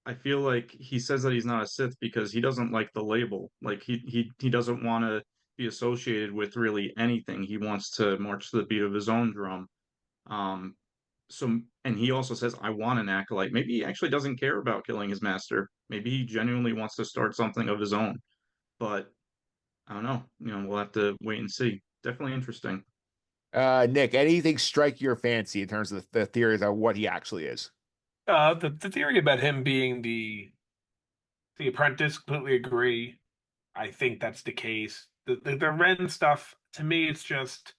I feel like he says that he's not a Sith because he doesn't like the label. Like he doesn't want to be associated with really anything. He wants to march to the beat of his own drum. Um, so and he also says, I want an acolyte. Maybe he actually doesn't care about killing his master. Maybe he genuinely wants to start something of his own. But I don't know. We'll have to wait and see. Definitely interesting. Nick, anything strike your fancy in terms of the theories on what he actually is? The theory about him being the apprentice, completely agree. I think that's the case. The Ren stuff, to me, it's just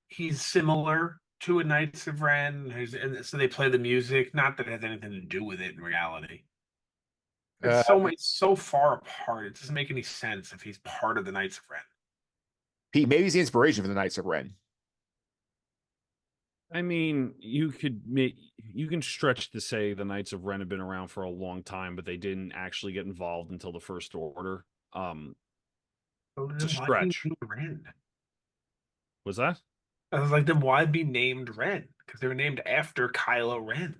he's similar to a Knights of Ren, and so they play the music. Not that it has anything to do with it in reality. Uh, It's so far apart. It doesn't make any sense if he's part of the Knights of Ren. Pete, maybe he's the inspiration for the Knights of Ren. I mean, you can stretch to say the Knights of Ren have been around for a long time, but they didn't actually get involved until the First Order. It's a stretch. Ren? Was that? I was like, then why be named Ren? Because they were named after Kylo Ren.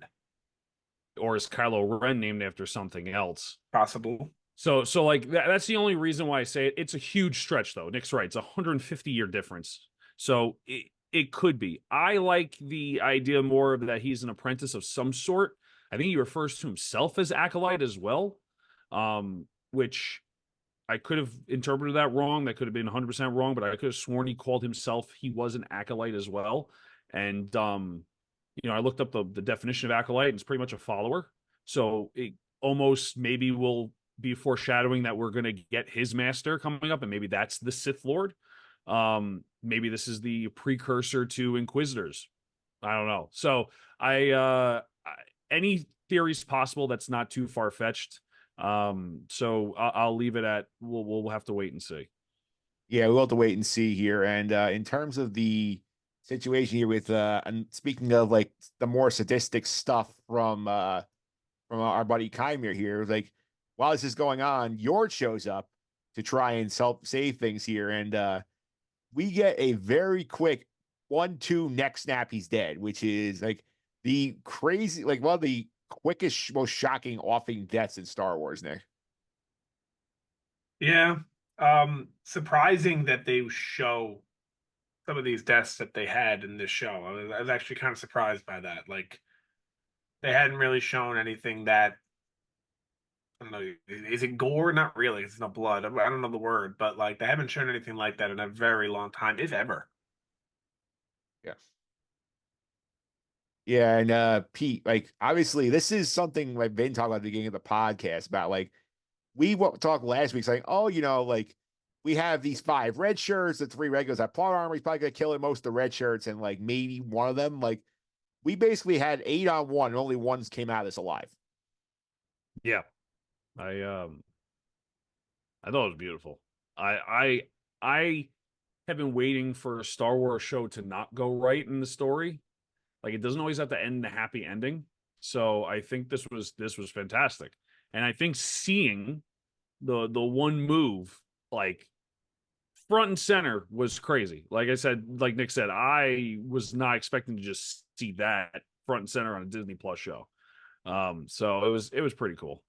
Or is Kylo Ren named after something else? Possible. So like that's the only reason why I say it. It's a huge stretch, though. Nick's right. It's a 150-year difference. So it could be. I like the idea more of that he's an apprentice of some sort. I think he refers to himself as Acolyte as well, which I could have interpreted that wrong. That could have been 100% wrong, but I could have sworn he called himself, he was an Acolyte as well. And, I looked up the definition of Acolyte, and it's pretty much a follower. So it almost maybe will be foreshadowing that we're going to get his master coming up, and maybe that's the Sith Lord. Maybe this is the precursor to Inquisitors. I don't know. So any theories possible that's not too far-fetched. So I'll leave it at we'll have to wait and see. Yeah, we'll have to wait and see here. And in terms of the situation here with and speaking of like the more sadistic stuff from our buddy Kymir here, like while this is going on, Yord shows up to try and help save things here, and we get a very quick 1-2 neck snap, he's dead, which is like the crazy, like one of the quickest, most shocking offing deaths in Star Wars, Nick. Yeah. Surprising that they show some of these deaths that they had in this show. I was actually kind of surprised by that. Like they hadn't really shown anything that I don't know. Is it gore? Not really. It's no blood. I don't know the word, but like they haven't shown anything like that in a very long time, if ever. Yeah. Yeah, and Pete, like obviously this is something like Vin talked about at the beginning of the podcast about like we talked last week saying, oh, like we have these 5 red shirts, the 3 regulars that plot armor. He's probably gonna kill most of the red shirts, and like maybe one of them. Like we basically had 8 on 1, and only ones came out of this alive. Yeah. I thought it was beautiful. I have been waiting for a Star Wars show to not go right in the story. Like it doesn't always have to end in a happy ending. So I think this was fantastic. And I think seeing the one move like front and center was crazy. Like I said, like Nick said, I was not expecting to just see that front and center on a Disney Plus show. So it was pretty cool.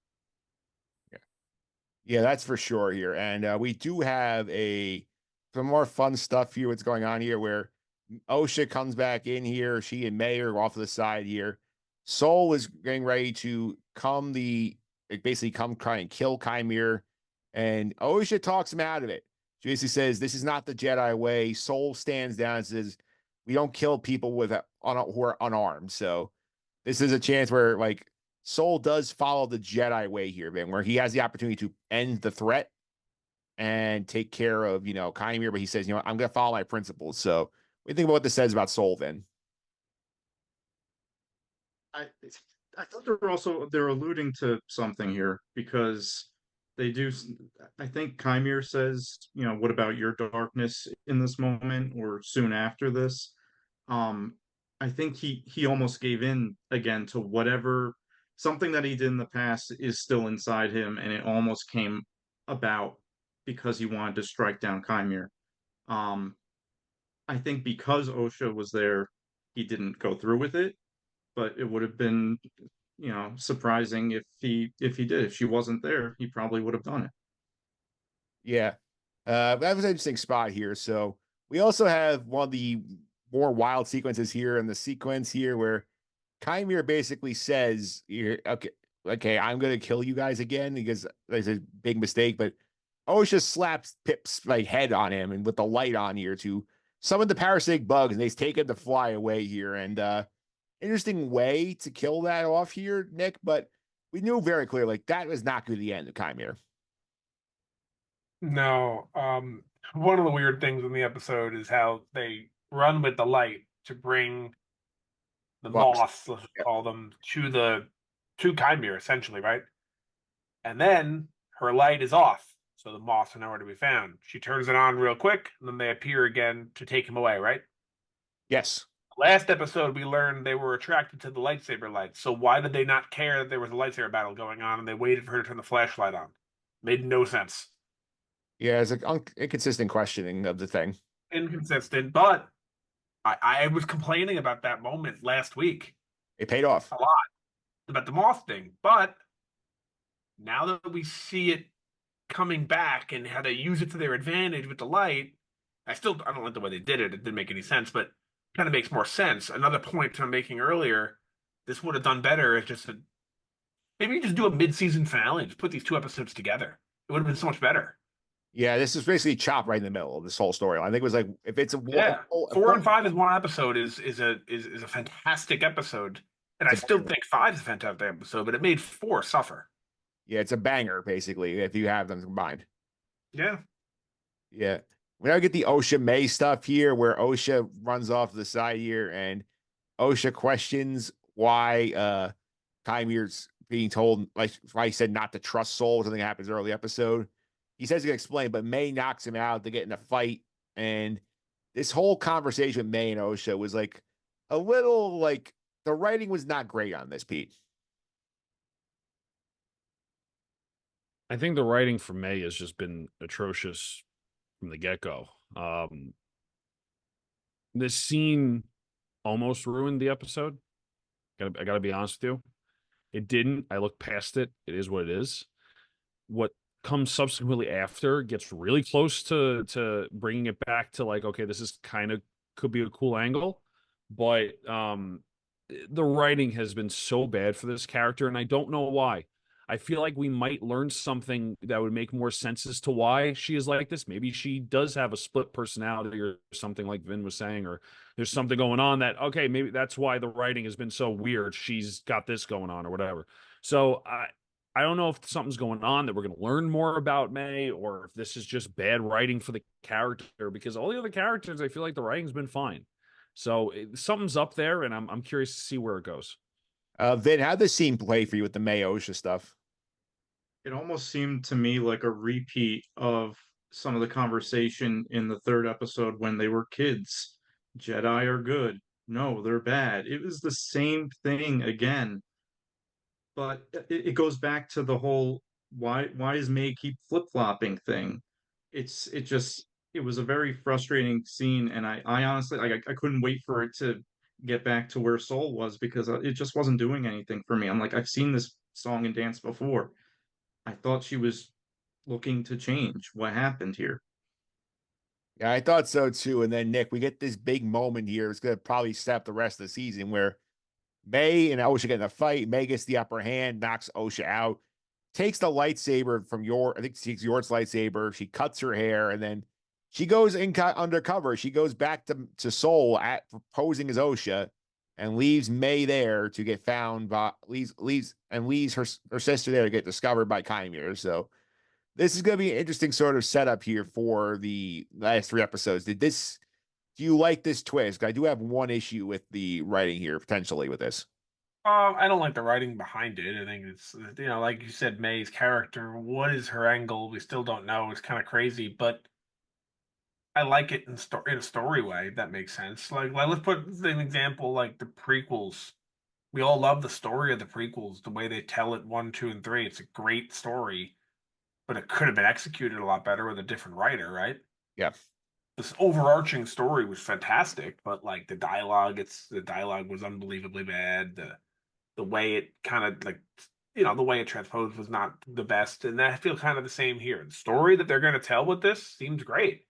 Yeah, that's for sure here. And we do have some more fun stuff here. What's going on here where Osha comes back in here. She and May are off to the side here. Soul is getting ready to basically come try and kill Kymir. And Osha talks him out of it. She basically says, this is not the Jedi way. Soul stands down and says, we don't kill people who are unarmed. So this is a chance where like Soul does follow the Jedi way here, man, where he has the opportunity to end the threat and take care of, Kymir, but he says, I'm going to follow my principles. So what do you think about what this says about Soul then? I I thought they're alluding to something here because they do. I think Kymir says, what about your darkness in this moment or soon after this? I think he almost gave in again to whatever something that he did in the past is still inside him, and it almost came about because he wanted to strike down Kymir. Um, I think because Osha was there, he didn't go through with it, but it would have been, surprising if he did. If she wasn't there, he probably would have done it. Yeah. That was an interesting spot here. So we also have one of the more wild sequences here in the sequence here where Kymir basically says, okay, I'm going to kill you guys again because there's a big mistake, but Osha slaps Pip's like head on him and with the light on here to summon the parasitic bugs, and they take him to fly away here. And interesting way to kill that off here, Nick, but we knew very clearly like that was not going to be the end of Kymir. No. One of the weird things in the episode is how they run with the light to bring the moths, let's call them, to Kymir, essentially, right? And then her light is off, so the moths are nowhere to be found. She turns it on real quick, and then they appear again to take him away, right? Yes. Last episode, we learned they were attracted to the lightsaber light. So why did they not care that there was a lightsaber battle going on and they waited for her to turn the flashlight on? Made no sense. Yeah, it's an inconsistent questioning of the thing. Inconsistent, but I was complaining about that moment last week. It paid off a lot about the moth thing, but now that we see it coming back and how they use it to their advantage with the light, I don't like the way they did it. It didn't make any sense, but kind of makes more sense. Another point I'm making earlier, this would have done better if maybe you just do a mid-season finale and just put these 2 episodes together. It would have been so much better. Yeah, this is basically chopped right in the middle of this whole story. I think it was like if it's 4 and 5 is one episode is a fantastic episode, and I still think 5 is a fantastic episode, but it made 4 suffer. Yeah, it's a banger basically if you have them combined. Yeah. We now get the Osha May stuff here, where Osha runs off to the side here, and Osha questions why Kymir's being told, like why he said not to trust Soul, something that happens early episode. He says he can explain, but May knocks him out. They get in a fight. And this whole conversation with May and Osha was like a little like the writing was not great on this, Pete. I think the writing for May has just been atrocious from the get-go. This scene almost ruined the episode. I gotta be honest with you. It didn't. I looked past it. It is what it is. What comes subsequently after gets really close to bringing it back to like, okay, this is kind of could be a cool angle, but the writing has been so bad for this character, and I don't know why. I feel like we might learn something that would make more sense as to why she is like this. Maybe she does have a split personality or something like Vin was saying, or there's something going on that, okay, maybe that's why the writing has been so weird. She's got this going on or whatever. So I don't know if something's going on that we're going to learn more about May, or if this is just bad writing for the character, because all the other characters, I feel like the writing's been fine. So something's up there, and I'm curious to see where it goes. Vin, how'd this scene play for you with the May Osha stuff? It almost seemed to me like a repeat of some of the conversation in the third episode when they were kids. Jedi are good. No, they're bad. It was the same thing again. But it goes back to the whole why does May keep flip-flopping thing? It was a very frustrating scene, and I honestly like I couldn't wait for it to get back to where Soul was, because it just wasn't doing anything for me. I'm like, I've seen this song and dance before. I thought she was looking to change. What happened here? Yeah, I thought so too. And then Nick, we get this big moment here. It's gonna probably set up the rest of the season where May and Osha get in a fight. May gets the upper hand, knocks Osha out, takes the lightsaber from I think she takes Yort's lightsaber. She cuts her hair, and then she goes in undercover. She goes back to Soul at posing as Osha, and leaves May there to get found by leaves her sister there to get discovered by Chimera. So this is going to be an interesting sort of setup here for the last 3 episodes. Do you like this twist? I do have one issue with the writing here, potentially, with this. I don't like the writing behind it. I think it's, like you said, May's character. What is her angle? We still don't know. It's kind of crazy, but I like it in a story way. If that makes sense. Like let's put an example like the prequels. We all love the story of the prequels, the way they tell it, 1, 2, and 3. It's a great story, but it could have been executed a lot better with a different writer, right? Yeah. This overarching story was fantastic, but like the dialogue was unbelievably bad. The way it kind of like the way it transposed was not the best, and I feel kind of the same here. The story that they're going to tell with this seems great,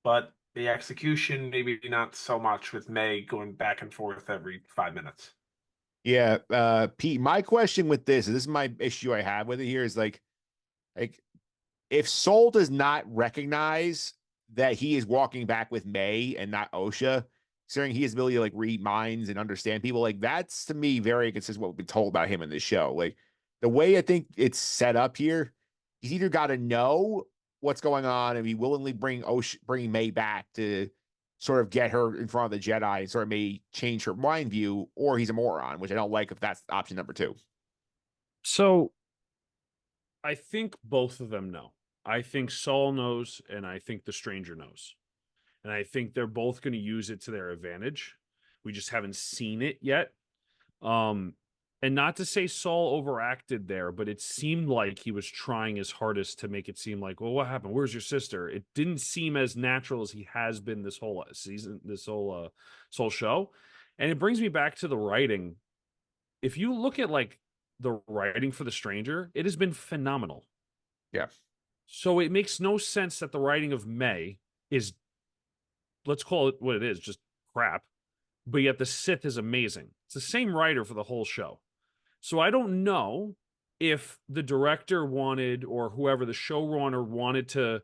but the execution maybe not so much, with May going back and forth every 5 minutes. Yeah, Pete, my question with this is my issue I have with it here is like if Soul does not recognize that he is walking back with May and not Osha, considering he has ability to like read minds and understand people, like that's to me very inconsistent with what we've been told about him in this show. Like the way I think it's set up here, he's either got to know what's going on and be willingly bring May back to sort of get her in front of the Jedi and sort of may change her mind view, or he's a moron, which I don't like if that's option number 2. So I think both of them know. I think Saul knows, and I think the stranger knows. And I think they're both going to use it to their advantage. We just haven't seen it yet. And not to say Saul overacted there, but it seemed like he was trying his hardest to make it seem like, well, what happened? Where's your sister? It didn't seem as natural as he has been this whole season, this whole show. And it brings me back to the writing. If you look at like the writing for the stranger, it has been phenomenal. Yeah. So it makes no sense that the writing of May is, let's call it what it is, just crap. But yet the Sith is amazing. It's the same writer for the whole show. So I don't know if the director wanted, or whoever the showrunner wanted to,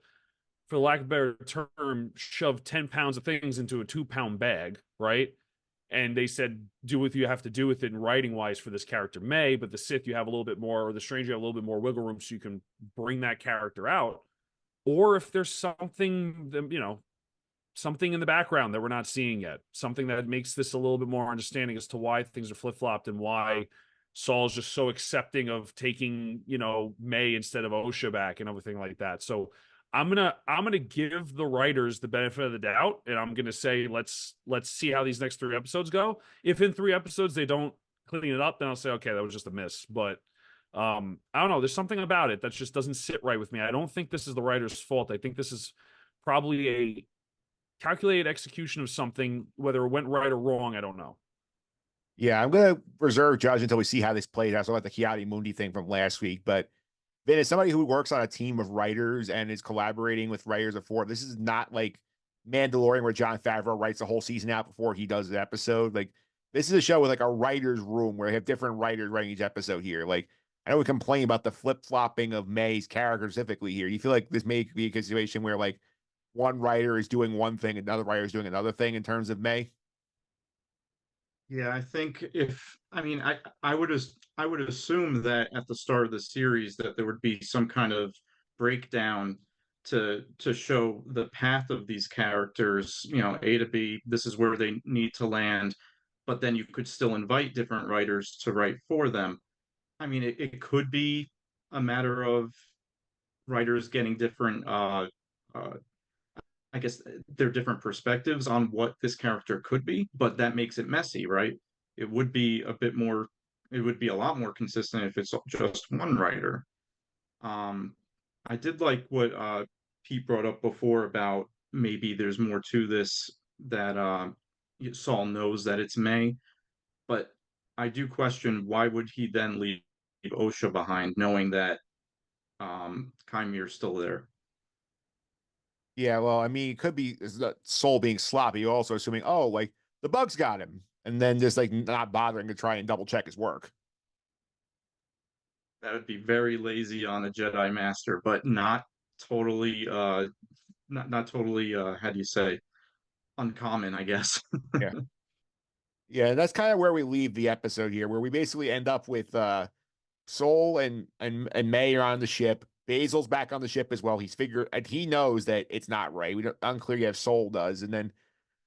for lack of a better term, shove 10 pounds of things into a 2-pound bag, right? And they said, do what you have to do with it in writing wise for this character May, but the Sith you have a little bit more, or the stranger you have a little bit more wiggle room so you can bring that character out. Or if there's something, something in the background that we're not seeing yet, something that makes this a little bit more understanding as to why things are flip-flopped and why Saul's just so accepting of taking, May instead of Osha back and everything like that. So I'm gonna give the writers the benefit of the doubt, and I'm gonna say let's see how these next 3 episodes go. If in 3 episodes they don't clean it up, then I'll say okay, that was just a miss. But I don't know. There's something about it that just doesn't sit right with me. I don't think this is the writer's fault. I think this is probably a calculated execution of something. Whether it went right or wrong, I don't know. Yeah, I'm gonna reserve judge until we see how this plays out. So about the Chiati Mundi thing from last week, but Vin, as somebody who works on a team of writers and is collaborating with writers before, this is not like Mandalorian where Jon Favreau writes the whole season out before he does the episode. Like this is a show with like a writer's room where they have different writers writing each episode here. Like I know we complain about the flip-flopping of May's character specifically here. You feel like this may be a situation where like one writer is doing one thing, another writer is doing another thing in terms of May? Yeah, I think I would assume that at the start of the series that there would be some kind of breakdown to show the path of these characters, A to B, this is where they need to land, but then you could still invite different writers to write for them. I mean, it could be a matter of writers getting different uh I guess they're different perspectives on what this character could be, but that makes it messy, right? It would be a bit more, it would be a lot more consistent if it's just one writer. Um, I did like what Pete brought up before about maybe there's more to this that Saul knows that it's May, but I do question why would he then leave Osha behind, knowing that Kymir's still there. Yeah, well, I mean, it could be Soul being sloppy. You're also assuming, oh, like the bugs got him, and then just like not bothering to try and double check his work. That would be very lazy on a Jedi Master, but not totally not totally how do you say uncommon, I guess. Yeah. Yeah, that's kind of where we leave the episode here, where we basically end up with Soul and May are on the ship. Basil's back on the ship as well. He's figured and he knows that it's not right. We don't unclear yet if Soul does. And then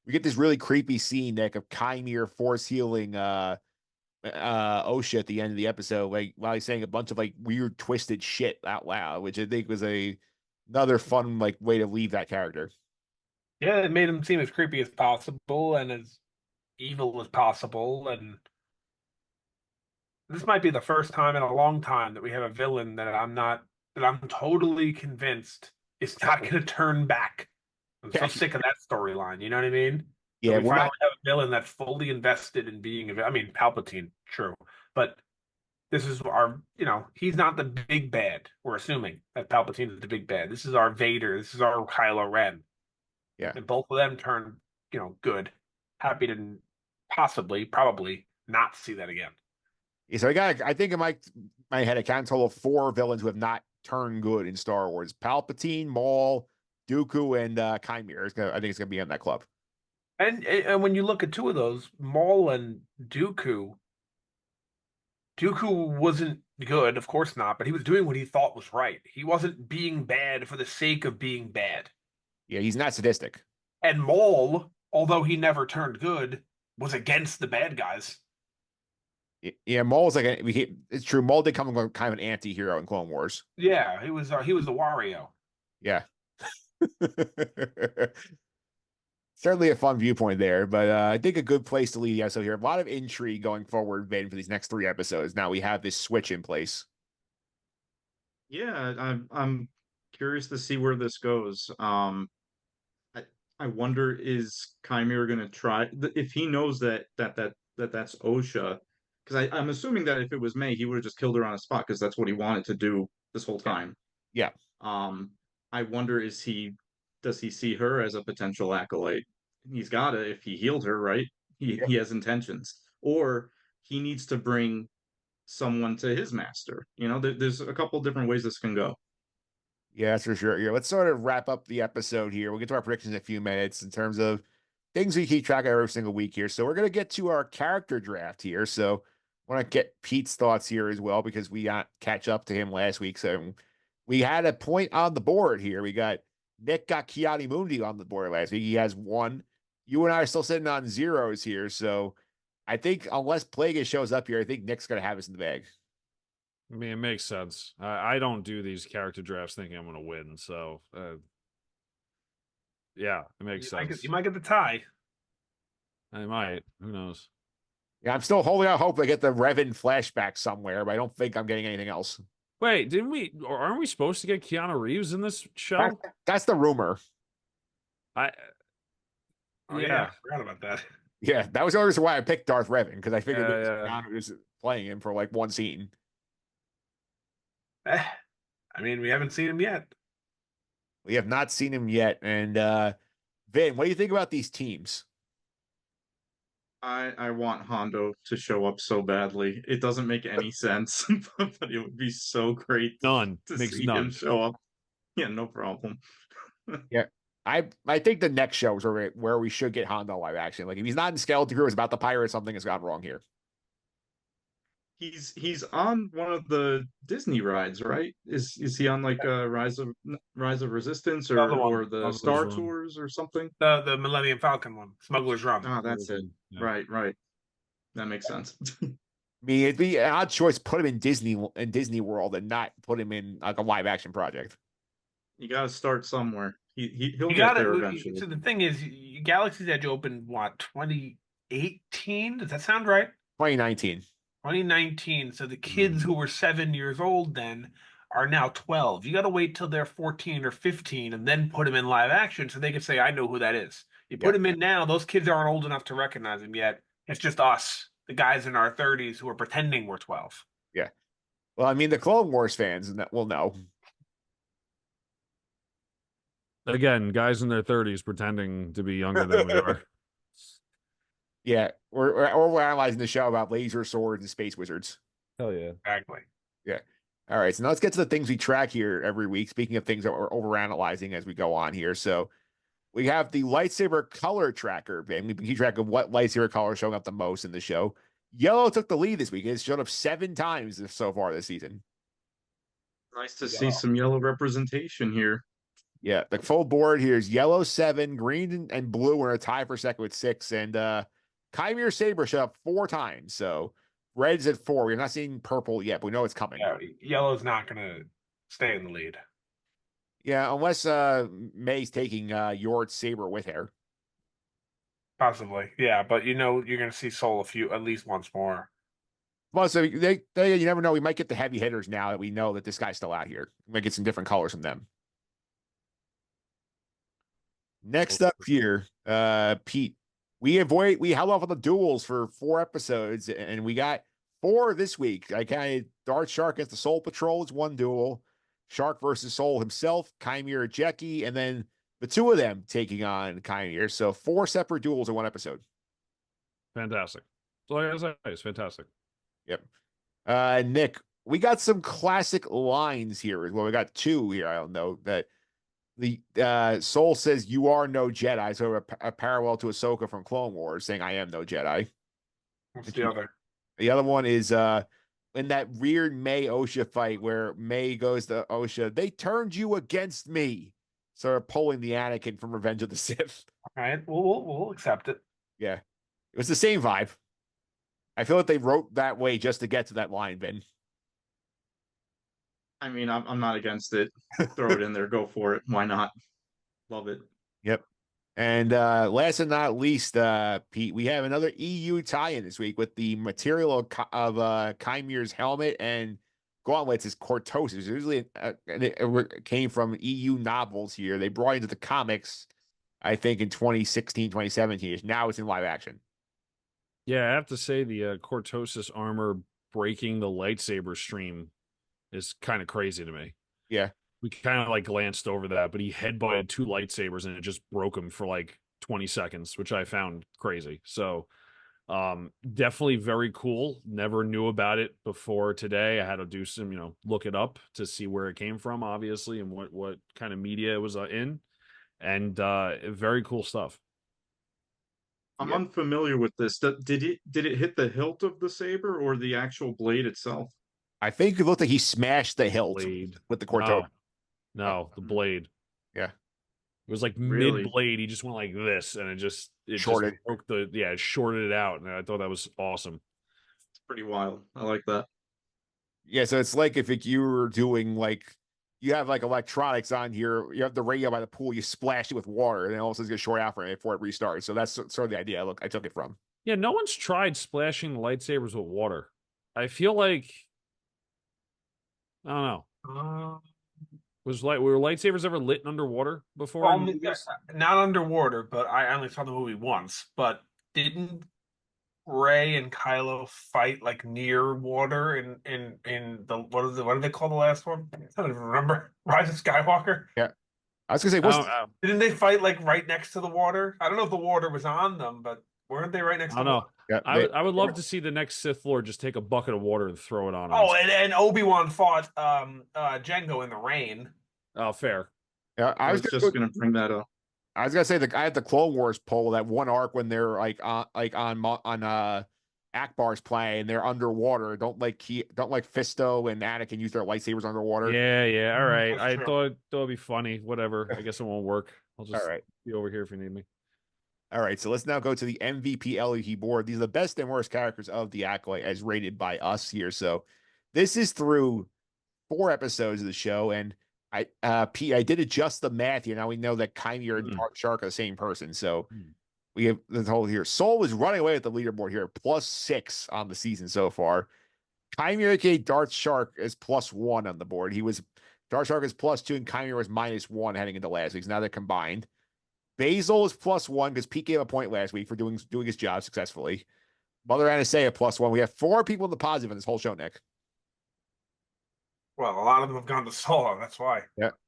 we get this really creepy scene, Nick, of Kymir force healing Osha at the end of the episode, like while he's saying a bunch of like weird twisted shit out loud, which I think was another fun like way to leave that character. Yeah, it made him seem as creepy as possible and as evil as possible. And this might be the first time in a long time that we have a villain that I'm totally convinced is not going to turn back. I'm so sick of that storyline. You know what I mean? Yeah, we finally have a villain that's fully invested in being I mean, Palpatine, true, but this is he's not the big bad. We're assuming that Palpatine is the big bad. This is our Vader. This is our Kylo Ren. Yeah, and both of them turn, good. Happy to probably not see that again. Yeah, so I think in my head, I count a total of 4 villains who have not turned good in Star Wars: Palpatine, Maul, Dooku, and Kymir. I think it's gonna be in that club. And when you look at 2 of those, Maul and Dooku wasn't good, of course not, but he was doing what he thought was right. He wasn't being bad for the sake of being bad. Yeah, he's not sadistic. And Maul, although he never turned good, was against the bad guys. Yeah, Maul's like it's true. Maul did come kind of an anti-hero in Clone Wars. Yeah, he was the Wario. Yeah. Certainly a fun viewpoint there, but I think a good place to leave the episode here. A lot of intrigue going forward, Vin, for these next 3 episodes. Now we have this switch in place. Yeah, I'm curious to see where this goes. I wonder is Kymir gonna try if he knows that's Osha, because I'm assuming that if it was May, he would have just killed her on the spot because that's what he wanted to do this whole time. Yeah. I wonder does he see her as a potential acolyte? He's gotta if he healed her, right? He has intentions, or he needs to bring someone to his master. There's a couple different ways this can go. Yeah, that's for sure. Yeah, let's sort of wrap up the episode here. We'll get to our predictions in a few minutes in terms of things we keep track of every single week here. So we're going to get to our character draft here. So I want to get Pete's thoughts here as well, because we got catch up to him last week. So we had a point on the board here. Nick got Chiati Mundi on the board last week. He has 1. You and I are still sitting on 0s here. So I think unless Plagueis shows up here, I think Nick's gonna have us in the bag. I mean, it makes sense. I don't do these character drafts thinking I'm going to win. So, yeah, it makes sense. You might get the tie. I might. Who knows? Yeah, I'm still holding out hope I get the Revan flashback somewhere, but I don't think I'm getting anything else. Wait, didn't we? Or aren't we supposed to get Keanu Reeves in this show? That's the rumor. Oh Yeah, I forgot about that. Yeah, that was the only reason why I picked Darth Revan, because I figured Yeah. Keanu was playing him for like one scene. I mean, we haven't seen him yet. We have not seen him yet. And Vin, what do you think about these teams? I want Hondo to show up so badly. It doesn't make any sense, but it would be so great None. to Makes see none. him show up. Yeah, no problem. Yeah. I think the next show is where we should get Hondo live action. Like if he's not in Skeleton Crew, it's about the pirate, something has gone wrong here. He's on one of the Disney rides, right? Is he on like Rise of Resistance or the Star Run. Tours or something? The Millennium Falcon one, Smuggler's Run. Oh, that's it. Yeah. Right. That makes sense. I mean, it'd be an odd choice to put him in Disney World and not put him in like a live action project. You got to start somewhere. He'll You get got there it. eventually. So the thing is, Galaxy's Edge opened what 2018? Does that sound right? 2019. 2019. So the kids who were 7 years old then are now 12. You got to wait till they're 14 or 15 and then put them in live action so they can say, I know who that is. You put them in now, those kids aren't old enough to recognize him yet. It's just us, the guys in our 30s who are pretending we're 12. Yeah. Well, I mean, the Clone Wars fans will know. Again, guys in their 30s pretending to be younger than we are. Yeah. We're analyzing the show about laser swords and space wizards. Hell yeah. Exactly. Yeah. All right. So now let's get to the things we track here every week. Speaking of things that we're overanalyzing as we go on here. So we have the lightsaber color tracker, and we can keep track of what lightsaber color is showing up the most in the show. Yellow took the lead this week. It's showed up 7 times so far this season. Nice to see some yellow representation here. Yeah, the full board here is yellow 7, green and blue are a tie for second with 6, and Chimera Saber showed up 4 times. So red's at 4. We're not seeing purple yet, but we know it's coming. Yeah, yellow's not going to stay in the lead. Yeah, unless May's taking Yord's Saber with her. Possibly. Yeah, but you're going to see Soul at least once more. Well, so they you never know. We might get the heavy hitters now that we know that this guy's still out here. We might get some different colors from them. Next up here, Pete, we held off on the duels for 4 episodes, and we got 4 this week. I kind of Darth Shark against the Soul Patrol is 1 duel, Shark versus Soul himself, Chimera Jecki, and then the 2 of them taking on Chimera. So 4 separate duels in 1 episode. Fantastic. So like I said, it's fantastic. Yep. Nick, we got some classic lines here as well. We got 2 here. I don't know that. The Soul says, "You are no Jedi," so a parallel to Ahsoka from Clone Wars saying, "I am no Jedi." What's the other? The other one is in that weird May Osha fight where May goes to Osha, "They turned you against me," so they're pulling the Anakin from Revenge of the Sith. All right, we'll accept it. Yeah, it was the same vibe. I feel like they wrote that way just to get to that line, Ben. I mean, I'm not against it. Throw it in there. Go for it. Why not? Love it. Yep. And last but not least, Pete, we have another EU tie-in this week with the material of Chimera's helmet and gauntlets is cortosis. Usually it came from EU novels here. They brought it into the comics, I think, in 2016, 2017. Now it's in live action. Yeah, I have to say the cortosis armor breaking the lightsaber stream is kind of crazy to me. Yeah. We kind of like glanced over that, but he headbutted 2 lightsabers and it just broke him for like 20 seconds, which I found crazy. So definitely very cool. Never knew about it before today. I had to do some, look it up to see where it came from, obviously, and what kind of media it was in. And very cool stuff. I'm unfamiliar with this. Did it hit the hilt of the saber or the actual blade itself? I think it looked like he smashed the hilt Blade. with the cortosis. No, the blade. Yeah. was like Really? mid blade. He just went like this, and it Shorted. just broke it shorted it out, and I thought that was awesome. It's pretty wild. I like that. Yeah, so it's like if you were doing like you have like electronics on here, you have the radio by the pool, you splash it with water, and then all of a sudden it's gonna short out for it before it restarts. So that's sort of the idea. I took it from. Yeah, no one's tried splashing lightsabers with water. I feel like I don't know. Were lightsabers ever lit underwater before? Well, not underwater, but I only saw the movie once. But didn't Rey and Kylo fight like near water in the what do they call the last one? I don't even remember. Rise of Skywalker. Yeah, I was gonna say, Didn't they fight like right next to the water? I don't know if the water was on them, but weren't they right next I to don't the know. water? I would love to see the next Sith Lord just take a bucket of water and throw it on him. Oh, and Obi-Wan fought Jango in the rain. Oh, fair. Yeah, I was just gonna bring that up. I was gonna say I had the Clone Wars poll, that one arc when they're on Akbar's playing, they're underwater. Don't like Fisto and Anakin use their lightsabers underwater. Yeah. All right. That's I true. thought it'd be funny. Whatever. I guess it won't work. I'll just All right. be over here if you need me. All right, so let's now go to the MVP LEP board. These are the best and worst characters of the Acolyte as rated by us here. So this is through 4 episodes of the show, and I did adjust the math here. Now we know that Chimera and Dark Shark are the same person. So we have the whole here. Soul is running away with the leaderboard here, +6 on the season so far. Chimera, aka Dark Shark, is +1 on the board. Dark Shark is +2, and Chimera was -1 heading into last week. So now they're combined. Basil is +1 because Pete gave a point last week for doing his job successfully. Mother Anastasia +1. We have 4 people in the positive in this whole show, Nick. Well, a lot of them have gone to solo. That's why.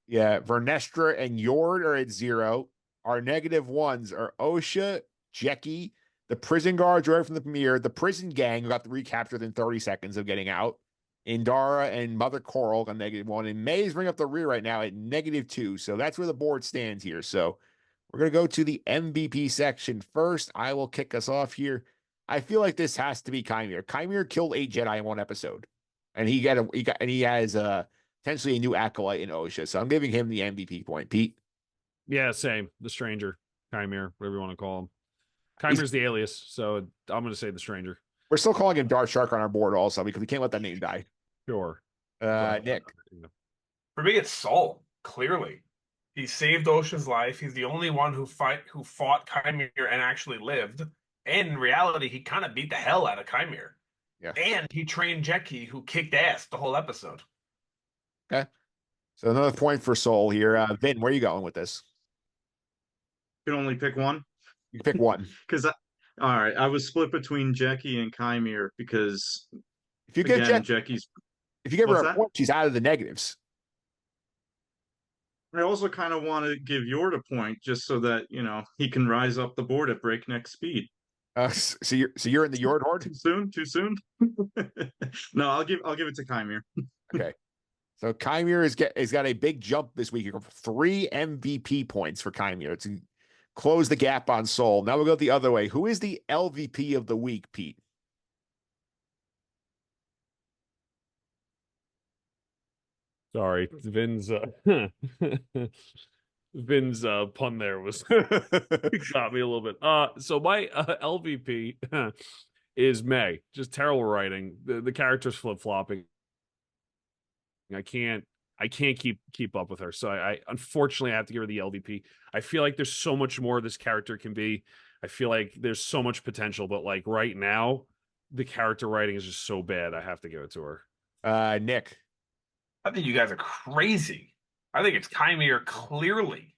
Yeah. Vernestra and Yord are at 0. Our -1s are Osha, Jecki, the prison guards right from the premiere, the prison gang who got recaptured in 30 seconds of getting out, Indara and Mother Coral on -1, and May's bringing up the rear right now at -2. So that's where the board stands here. So we're going to go to the MVP section first. I will kick us off here. I feel like this has to be Chimera. Chimera killed 8 Jedi in one episode, and he has potentially a new Acolyte in Osha. So I'm giving him the MVP point. Pete? Yeah, same. The Stranger, Chimera, whatever you want to call him. Chimera's the alias, so I'm going to say the Stranger. We're still calling him Dark Shark on our board also because we can't let that name die. Sure. Nick? For me, it's Soul. Clearly, he saved Osha's life. He's the only one who fought Chimera and actually lived. And in reality, he kind of beat the hell out of Chimera. Yeah. And he trained Jecki, who kicked ass the whole episode. Okay. So another point for Soul here. Vin, where are you going with this? You can only pick one. You can pick one. Because all right, I was split between Jecki and Chimera because If you give Jecki's. If you give her What's a that? point, she's out of the negatives. I also kind of want to give Yord a point just so that he can rise up the board at breakneck speed. So you're in the Yord Horde? Too soon? No, I'll give it to Chimera. Okay. So Chimera has got a big jump this week. 3 MVP points for Chimera to close the gap on Soul. Now we'll go the other way. Who is the LVP of the week, Pete? Sorry, Vin's Vin's pun there was got me a little bit. So my LVP is May. Just terrible writing. The character's flip-flopping. I can't keep up with her. So I unfortunately have to give her the LVP. I feel like there's so much more this character can be. I feel like there's so much potential, but like right now, the character writing is just so bad. I have to give it to her. Nick. I think you guys are crazy. I think it's Chimera clearly.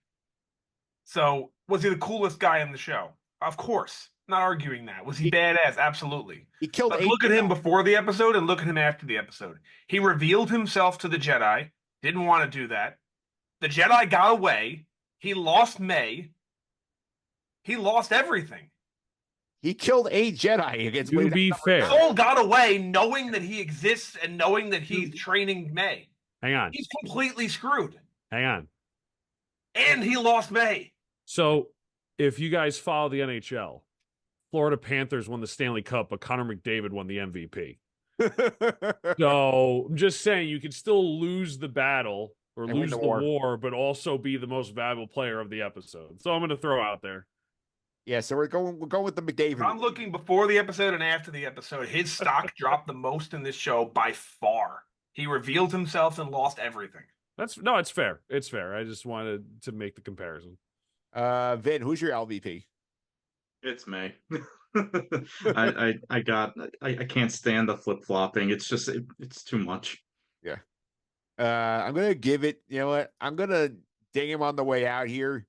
So, was he the coolest guy in the show? Of course. Not arguing that. Was he badass? Absolutely. He killed But 8 look at him before the episode and look at him after the episode. He revealed himself to the Jedi. Didn't want to do that. The Jedi got away. He lost May. He lost everything. He killed 8 Jedi against. To be fair, Soul got away knowing that he exists and knowing that he's training May. hang on. He's completely screwed. Hang on. And he lost May. So, if you guys follow the NHL, Florida Panthers won the Stanley Cup, but Connor McDavid won the MVP. So, I'm just saying, you could still lose the battle or And win lose the the war. war, but also be the most valuable player of the episode. So I'm going to throw out there. Yeah, so we're going with the McDavid. I'm looking before the episode and after the episode. His stock dropped the most in this show by far. He revealed himself and lost everything. It's fair. It's fair. I just wanted to make the comparison. Vin, who's your LVP? It's May. I can't stand the flip flopping. It's just it's too much. Yeah. I'm gonna give it, you know what? I'm gonna ding him on the way out here.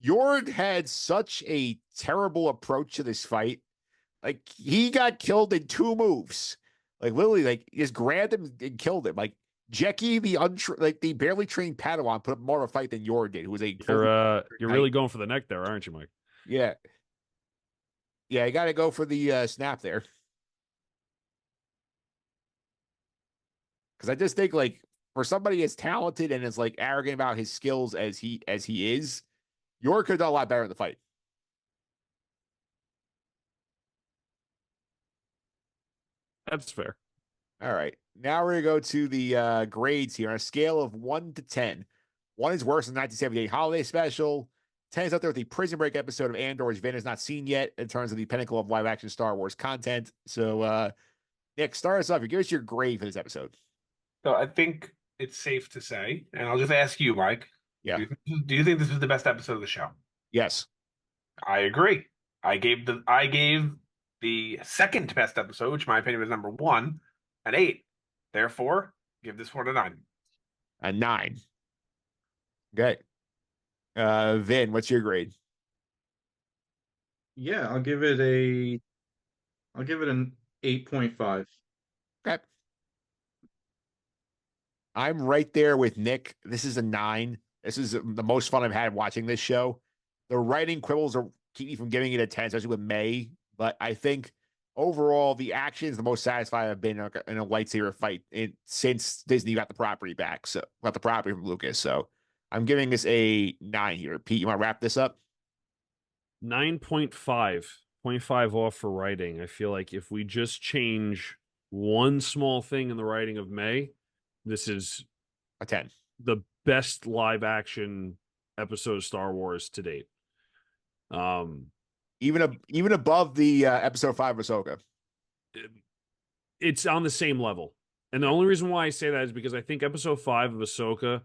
Yord had such a terrible approach to this fight. Like, he got killed in 2 moves. Like, literally, like, he just grabbed him and killed him. Like, Jackie, the barely trained Padawan, put up more of a fight than Yord did, who was a You're really going for the neck there, aren't you, Mike? Yeah. Yeah, you got to go for the snap there. Because I just think, like, for somebody as talented and as, like, arrogant about his skills as he is, York could have done a lot better in the fight. That's fair. All right. Now we're going to go to the grades here on a scale of 1 to 10. 1 is worse than 1978 holiday special. 10 is up there with the Prison Break episode of Andor, which Vin has not seen yet in terms of the pinnacle of live action Star Wars content. So, Nick, start us off. Give us your grade for this episode. So I think it's safe to say, and I'll just ask you, Mike. Yeah. Do you think this was the best episode of the show? Yes. I agree. I gave the second best episode, which in my opinion was number 1, an 8. Therefore, give this one a 9. A 9. Okay. Vin, what's your grade? Yeah, I'll give it an 8.5. Okay. I'm right there with Nick. This is a 9. This is the most fun I've had watching this show. The writing quibbles keep me from giving it a 10, especially with May. But I think overall, the action is the most satisfied I've been in a lightsaber fight since Disney got the property back. So, got the property from Lucas. So, I'm giving this a 9 here. Pete, you want to wrap this up? 9.5. 0.5 off for writing. I feel like if we just change one small thing in the writing of May, this is A 10. the best live action episode of Star Wars to date. Even above the episode 5 of Ahsoka. It's on the same level. And the only reason why I say that is because I think episode 5 of Ahsoka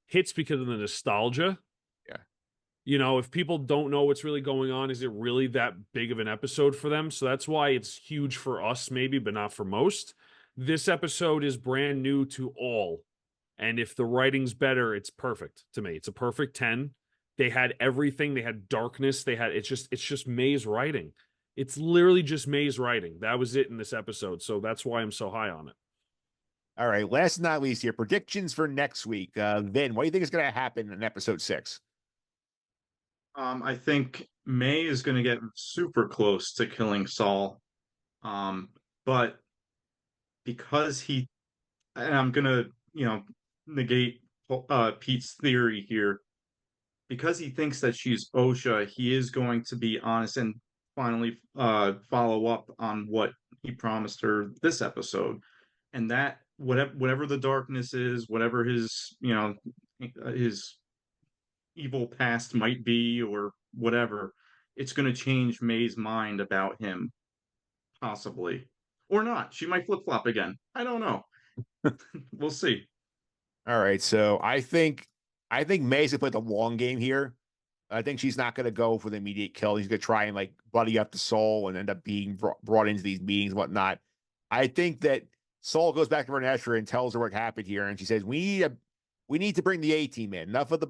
hits because of the nostalgia. Yeah. You know, if people don't know what's really going on, is it really that big of an episode for them? So that's why it's huge for us, maybe, but not for most. This episode is brand new to all. And if the writing's better, it's perfect to me. It's a perfect 10. They had everything. They had darkness. It's just May's writing. It's literally just May's writing. That was it in this episode. So that's why I'm so high on it. All right. Last but not least here, predictions for next week. Vin, what do you think is going to happen in episode 6? I think May is going to get super close to killing Saul. But because and I'm going to, negate Pete's theory here. Because he thinks that she's OSHA, he is going to be honest and finally follow up on what he promised her this episode. And that whatever the darkness is, whatever his his evil past might be or whatever, it's going to change May's mind about him, possibly. Or not. She might flip-flop again. I don't know. We'll see. All right. So I think May's gonna play the long game here. I think she's not gonna go for the immediate kill. He's gonna try and like buddy up to Saul and end up being brought into these meetings and whatnot. I think that Saul goes back to Vernestra and tells her what happened here, and she says, "We need to bring the A-team in. Enough of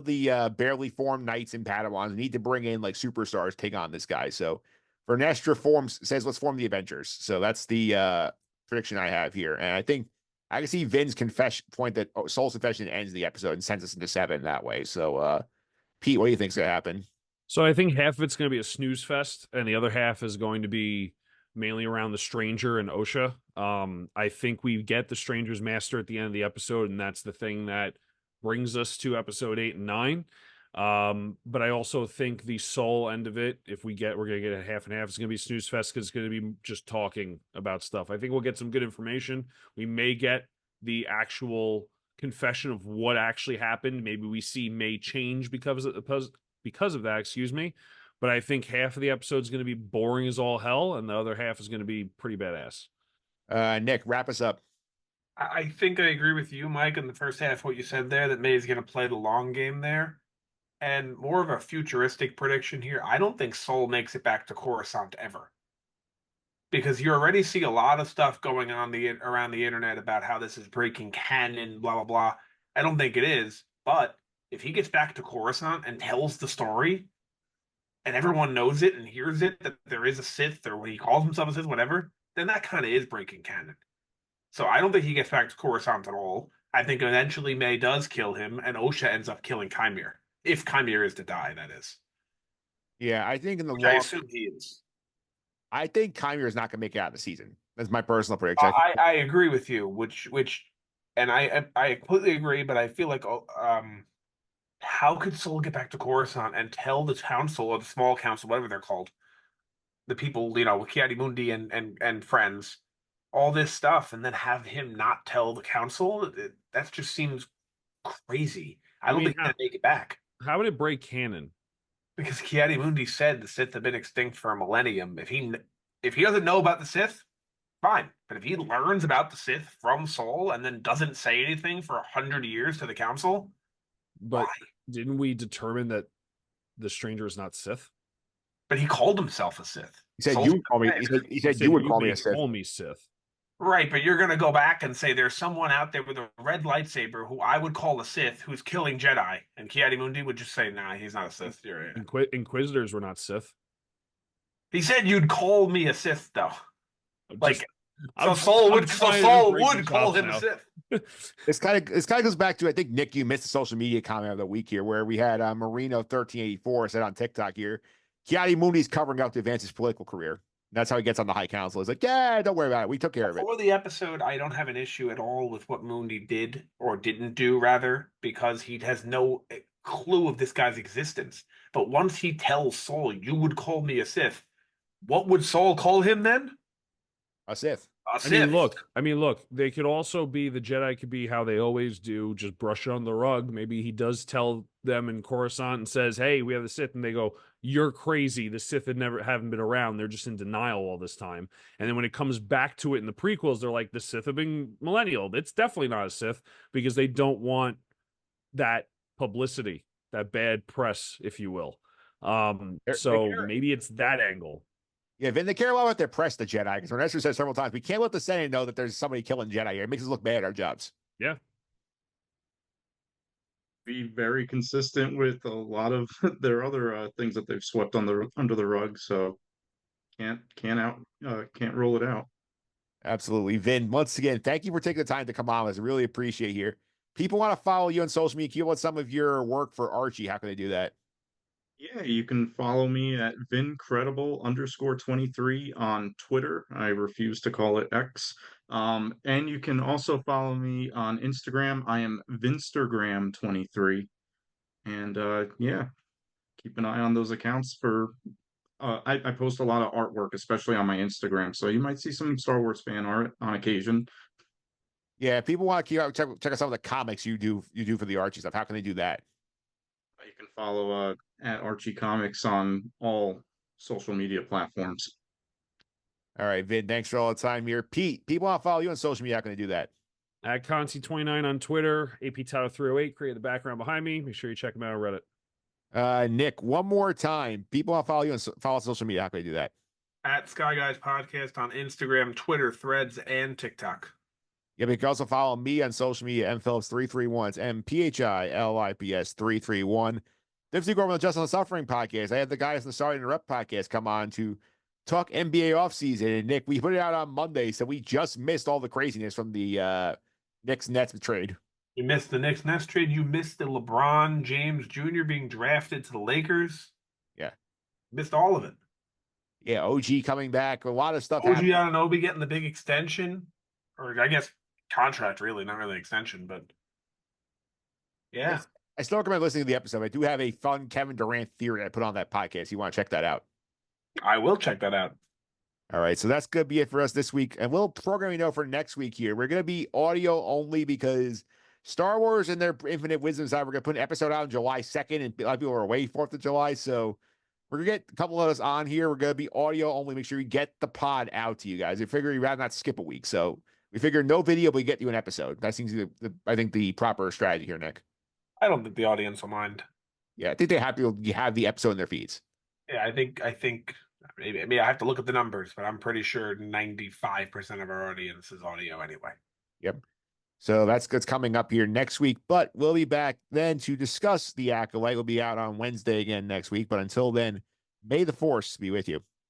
the barely formed knights and Padawans. We need to bring in like superstars to take on this guy." So Vernestra says, "Let's form the Avengers." So that's the prediction I have here, and I think I can see Vin's point that Saul's confession ends the episode and sends us into 7 that way. So, Pete, what do you think's gonna happen? So I think half of it's going to be a snooze fest, and the other half is going to be mainly around the Stranger and OSHA. I think we get the Stranger's Master at the end of the episode, and that's the thing that brings us to episode 8 and 9. But I also think the Soul end of it, we're going to get a half and half. It's going to be snooze fest because it's going to be just talking about stuff. I think we'll get some good information. We may get the actual confession of what actually happened. Maybe we see May change because of that, excuse me. But I think half of the episode is going to be boring as all hell, and the other half is going to be pretty badass. Nick, wrap us up. I think I agree with you, Mike, in the first half, what you said there, that May's going to play the long game there. And more of a futuristic prediction here. I don't think Soul makes it back to Coruscant ever. Because you already see a lot of stuff going on around the internet about how this is breaking canon, blah, blah, blah. I don't think it is. But if he gets back to Coruscant and tells the story, and everyone knows it and hears it, that there is a Sith, or when he calls himself a Sith, whatever, then that kind of is breaking canon. So I don't think he gets back to Coruscant at all. I think eventually May does kill him, and Osha ends up killing Chimere. If Chimere is to die, that is. Yeah, I think in the Which long, I assume he is. I think Chimere is not going to make it out of the season. That's my personal prediction. I agree with you, and I completely agree, but I feel like how could Soul get back to Coruscant and tell the council, or the small council, whatever they're called, the people, you know, with Ki-Adi-Mundi and friends, all this stuff, and then have him not tell the council? That just seems crazy. I don't think they'd make it back. How would it break canon? Because Ki-Adi-Mundi said the Sith have been extinct for a millennium. If he doesn't know about the Sith, fine. But if he learns about the Sith from Soul and then doesn't say anything for 100 years to the council, but why? Didn't we determine that the stranger is not Sith? But he called himself a Sith. He said you would call me. He said you would call me a Sith. Call me Sith. Right, but you're going to go back and say there's someone out there with a red lightsaber who I would call a Sith who's killing Jedi, and Ki-Adi-Mundi would just say, nah, he's not a Sith. You're right. Inquisitors were not Sith. He said you'd call me a Sith, though. Saul would call him a Sith. This kind of goes back to, I think, Nick, you missed the social media comment of the week here, where we had Marino 1384 said on TikTok here, Ki-Adi-Mundi's covering up to advance his political career. That's how he gets on the High Council. He's like, yeah, don't worry about it. We took care of it. For the episode, I don't have an issue at all with what Mundi did, or didn't do, rather, because he has no clue of this guy's existence. But once he tells Saul, you would call me a Sith, what would Saul call him then? A Sith. I mean, look, they could also be, the Jedi could be how they always do, just brush it on the rug. Maybe he does tell them in Coruscant and says, hey, we have the Sith, and they go, you're crazy. The Sith haven't been around. They're just in denial all this time. And then when it comes back to it in the prequels, they're like, the Sith have been millennial. It's definitely not a Sith, because they don't want that publicity, that bad press, if you will. Maybe it's that angle. Yeah, Vin, they care a lot about their press, the Jedi, because Ernesto said several times, we can't let the Senate know that there's somebody killing Jedi here. It makes us look bad at our jobs. Yeah. Be very consistent with a lot of their other things that they've swept under the rug, so can't roll it out. Absolutely. Vin, once again, thank you for taking the time to come on. I really appreciate here. People want to follow you on social media. Can you want some of your work for Archie? How can they do that? Yeah, you can follow me at vincredible_23 on Twitter. I refuse to call it X. And you can also follow me on Instagram. I am Vinstergram23. And yeah, keep an eye on those accounts for I post a lot of artwork, especially on my Instagram. So you might see some Star Wars fan art on occasion. Yeah, people want to check out some of the comics you do for the Archie stuff. How can they do that? You can follow at Archie Comics on all social media platforms. All right, Vin, thanks for all the time here. Pete, people want to follow you on social media. How can they do that? At Consi29 on Twitter, AP Title 308, create the background behind me. Make sure you check them out on Reddit. Nick, one more time. People want to follow you on social media. How can they do that? At Sky Guys Podcast on Instagram, Twitter, Threads, and TikTok. Yeah, but you can also follow me on social media, mphillips331. It's MPHILIPS331. This week over on the Just on the Suffering podcast, I had the guys in the Sorry to Interrupt podcast come on to talk NBA offseason. And Nick, we put it out on Monday, so we just missed all the craziness from the Knicks-Nets trade. You missed the Knicks-Nets trade. You missed the LeBron James Jr. being drafted to the Lakers. Yeah. Missed all of it. Yeah, OG coming back. A lot of stuff OG Anunoby getting the big extension. Or I guess contract, really, not really extension, but yeah. I still recommend listening to the episode. I do have a fun Kevin Durant theory I put on that podcast. You want to check that out? I will check that out. All right, so that's going to be it for us this week. And we'll program for next week here. We're going to be audio only because Star Wars and their infinite wisdom side, we're going to put an episode out on July 2nd, and a lot of people are away 4th of July. So we're going to get a couple of us on here. We're going to be audio only. Make sure we get the pod out to you guys. We figure we'd rather not skip a week. So we figure no video, but we get you an episode. That seems to be, I think, the proper strategy here, Nick. I don't think the audience will mind. Yeah, I think they're happy to have the episode in their feeds. Yeah, I think maybe I have to look at the numbers, but I'm pretty sure 95% of our audience is audio anyway. Yep. So that's coming up here next week, but we'll be back then to discuss the Acolyte. We'll be out on Wednesday again next week, but until then, may the Force be with you.